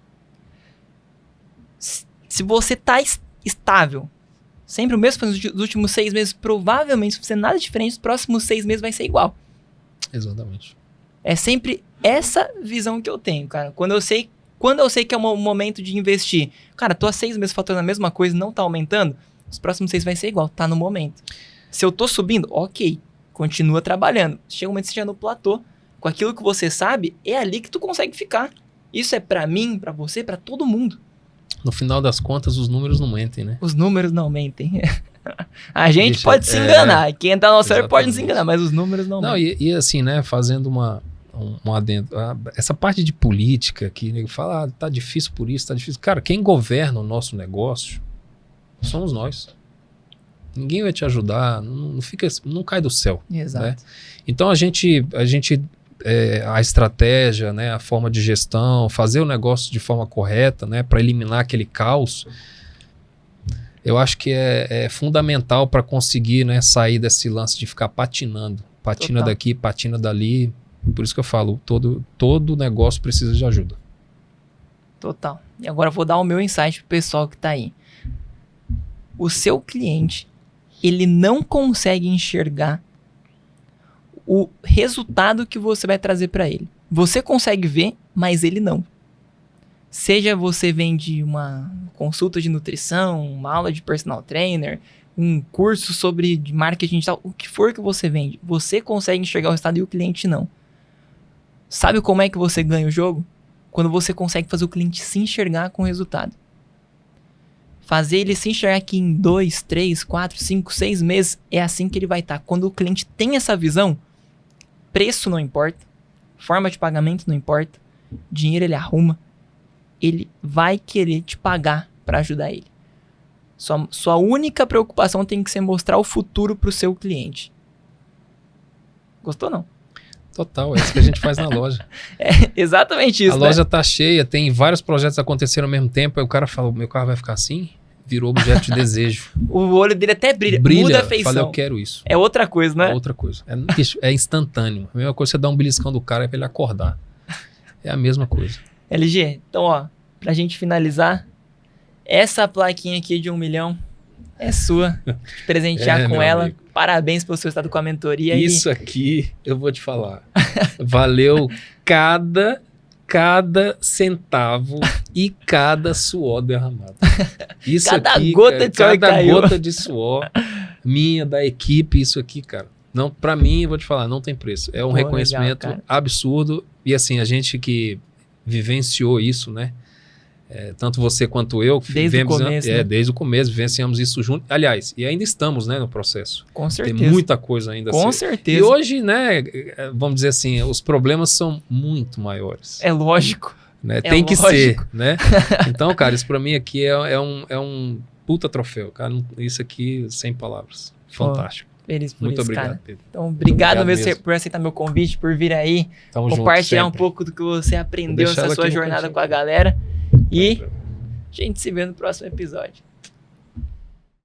[SPEAKER 1] se você tá estável, sempre o mesmo nos últimos 6 meses, provavelmente, se você nada diferente, os próximos 6 meses vai ser igual.
[SPEAKER 2] Exatamente.
[SPEAKER 1] É sempre essa visão que eu tenho, cara. Quando eu sei que é um momento de investir, cara, tô há 6 meses faturando a mesma coisa e não tá aumentando, os próximos 6 vai ser igual, tá no momento. Se eu tô subindo, ok, continua trabalhando. Chega um momento que você já no platô, com aquilo que você sabe, é ali que tu consegue ficar. Isso é pra mim, pra você, pra todo mundo.
[SPEAKER 2] No final das contas, os números não mentem, né?
[SPEAKER 1] Os números não mentem. A gente pode se enganar. Quem tá no nosso server pode se enganar, mas os números não mentem.
[SPEAKER 2] E assim, né, fazendo um adendo. Essa parte de política que nego fala, tá difícil por isso, tá difícil. Cara, quem governa o nosso negócio somos nós. Ninguém vai te ajudar, não cai do céu.
[SPEAKER 1] Exato.
[SPEAKER 2] Né? Então a estratégia, né, a forma de gestão, fazer o negócio de forma correta, né, para eliminar aquele caos, eu acho que é fundamental para conseguir, né, sair desse lance de ficar patina
[SPEAKER 1] Total.
[SPEAKER 2] daqui, patina dali. Por isso que eu falo, todo negócio precisa de ajuda.
[SPEAKER 1] Total. E agora eu vou dar o meu insight pro pessoal que tá aí. O seu cliente, ele não consegue enxergar o resultado que você vai trazer para ele. Você consegue ver, mas ele não. Seja você vende uma consulta de nutrição, uma aula de personal trainer, um curso sobre marketing digital, o que for que você vende, você consegue enxergar o resultado e o cliente não. Sabe como é que você ganha o jogo? Quando você consegue fazer o cliente se enxergar com o resultado. Fazer ele se enxergar aqui em 2, 3, 4, 5, 6 meses, é assim que ele vai estar. Quando o cliente tem essa visão, preço não importa, forma de pagamento não importa, dinheiro ele arruma, ele vai querer te pagar para ajudar ele. Sua única preocupação tem que ser mostrar o futuro para o seu cliente. Gostou não?
[SPEAKER 2] Total, é isso que a gente faz na loja.
[SPEAKER 1] É exatamente isso.
[SPEAKER 2] A loja tá cheia, tem vários projetos acontecendo ao mesmo tempo, aí o cara fala, meu carro vai ficar assim? Virou objeto de desejo.
[SPEAKER 1] O olho dele até brilha, muda a feição.
[SPEAKER 2] Fala, eu quero isso.
[SPEAKER 1] É outra coisa, né?
[SPEAKER 2] É outra coisa. É instantâneo. A mesma coisa que você dá um beliscão do cara pra ele acordar. É a mesma coisa.
[SPEAKER 1] LG, então ó, pra gente finalizar, essa plaquinha aqui de 1 milhão é sua. Te presentear com ela. Amigo. Parabéns pelo seu estado com a mentoria.
[SPEAKER 2] Isso aqui, eu vou te falar. Valeu cada centavo e cada suor derramado. Isso
[SPEAKER 1] cada
[SPEAKER 2] aqui,
[SPEAKER 1] gota de suor
[SPEAKER 2] cada gota de suor minha, da equipe, isso aqui, cara. Não, pra mim, eu vou te falar, não tem preço. É um reconhecimento legal, absurdo. E assim, a gente que vivenciou isso, né? Tanto você quanto eu,
[SPEAKER 1] desde o começo, né?
[SPEAKER 2] Desde o começo, vivenciamos isso junto. Aliás, e ainda estamos, né, no processo.
[SPEAKER 1] Com certeza.
[SPEAKER 2] Tem muita coisa ainda
[SPEAKER 1] com certeza.
[SPEAKER 2] E hoje, né, vamos dizer assim, os problemas são muito maiores.
[SPEAKER 1] É lógico.
[SPEAKER 2] Né? Tem que ser, né? Então, cara, isso pra mim aqui é um puta troféu, cara. Isso aqui, sem palavras. Fantástico.
[SPEAKER 1] Feliz por
[SPEAKER 2] muito
[SPEAKER 1] isso,
[SPEAKER 2] obrigado,
[SPEAKER 1] cara.
[SPEAKER 2] Pedro.
[SPEAKER 1] Então, obrigado mesmo por aceitar meu convite, por vir aí,
[SPEAKER 2] Tamo
[SPEAKER 1] compartilhar
[SPEAKER 2] junto,
[SPEAKER 1] um pouco do que você aprendeu nessa sua jornada com a galera. E a gente se vê no próximo episódio.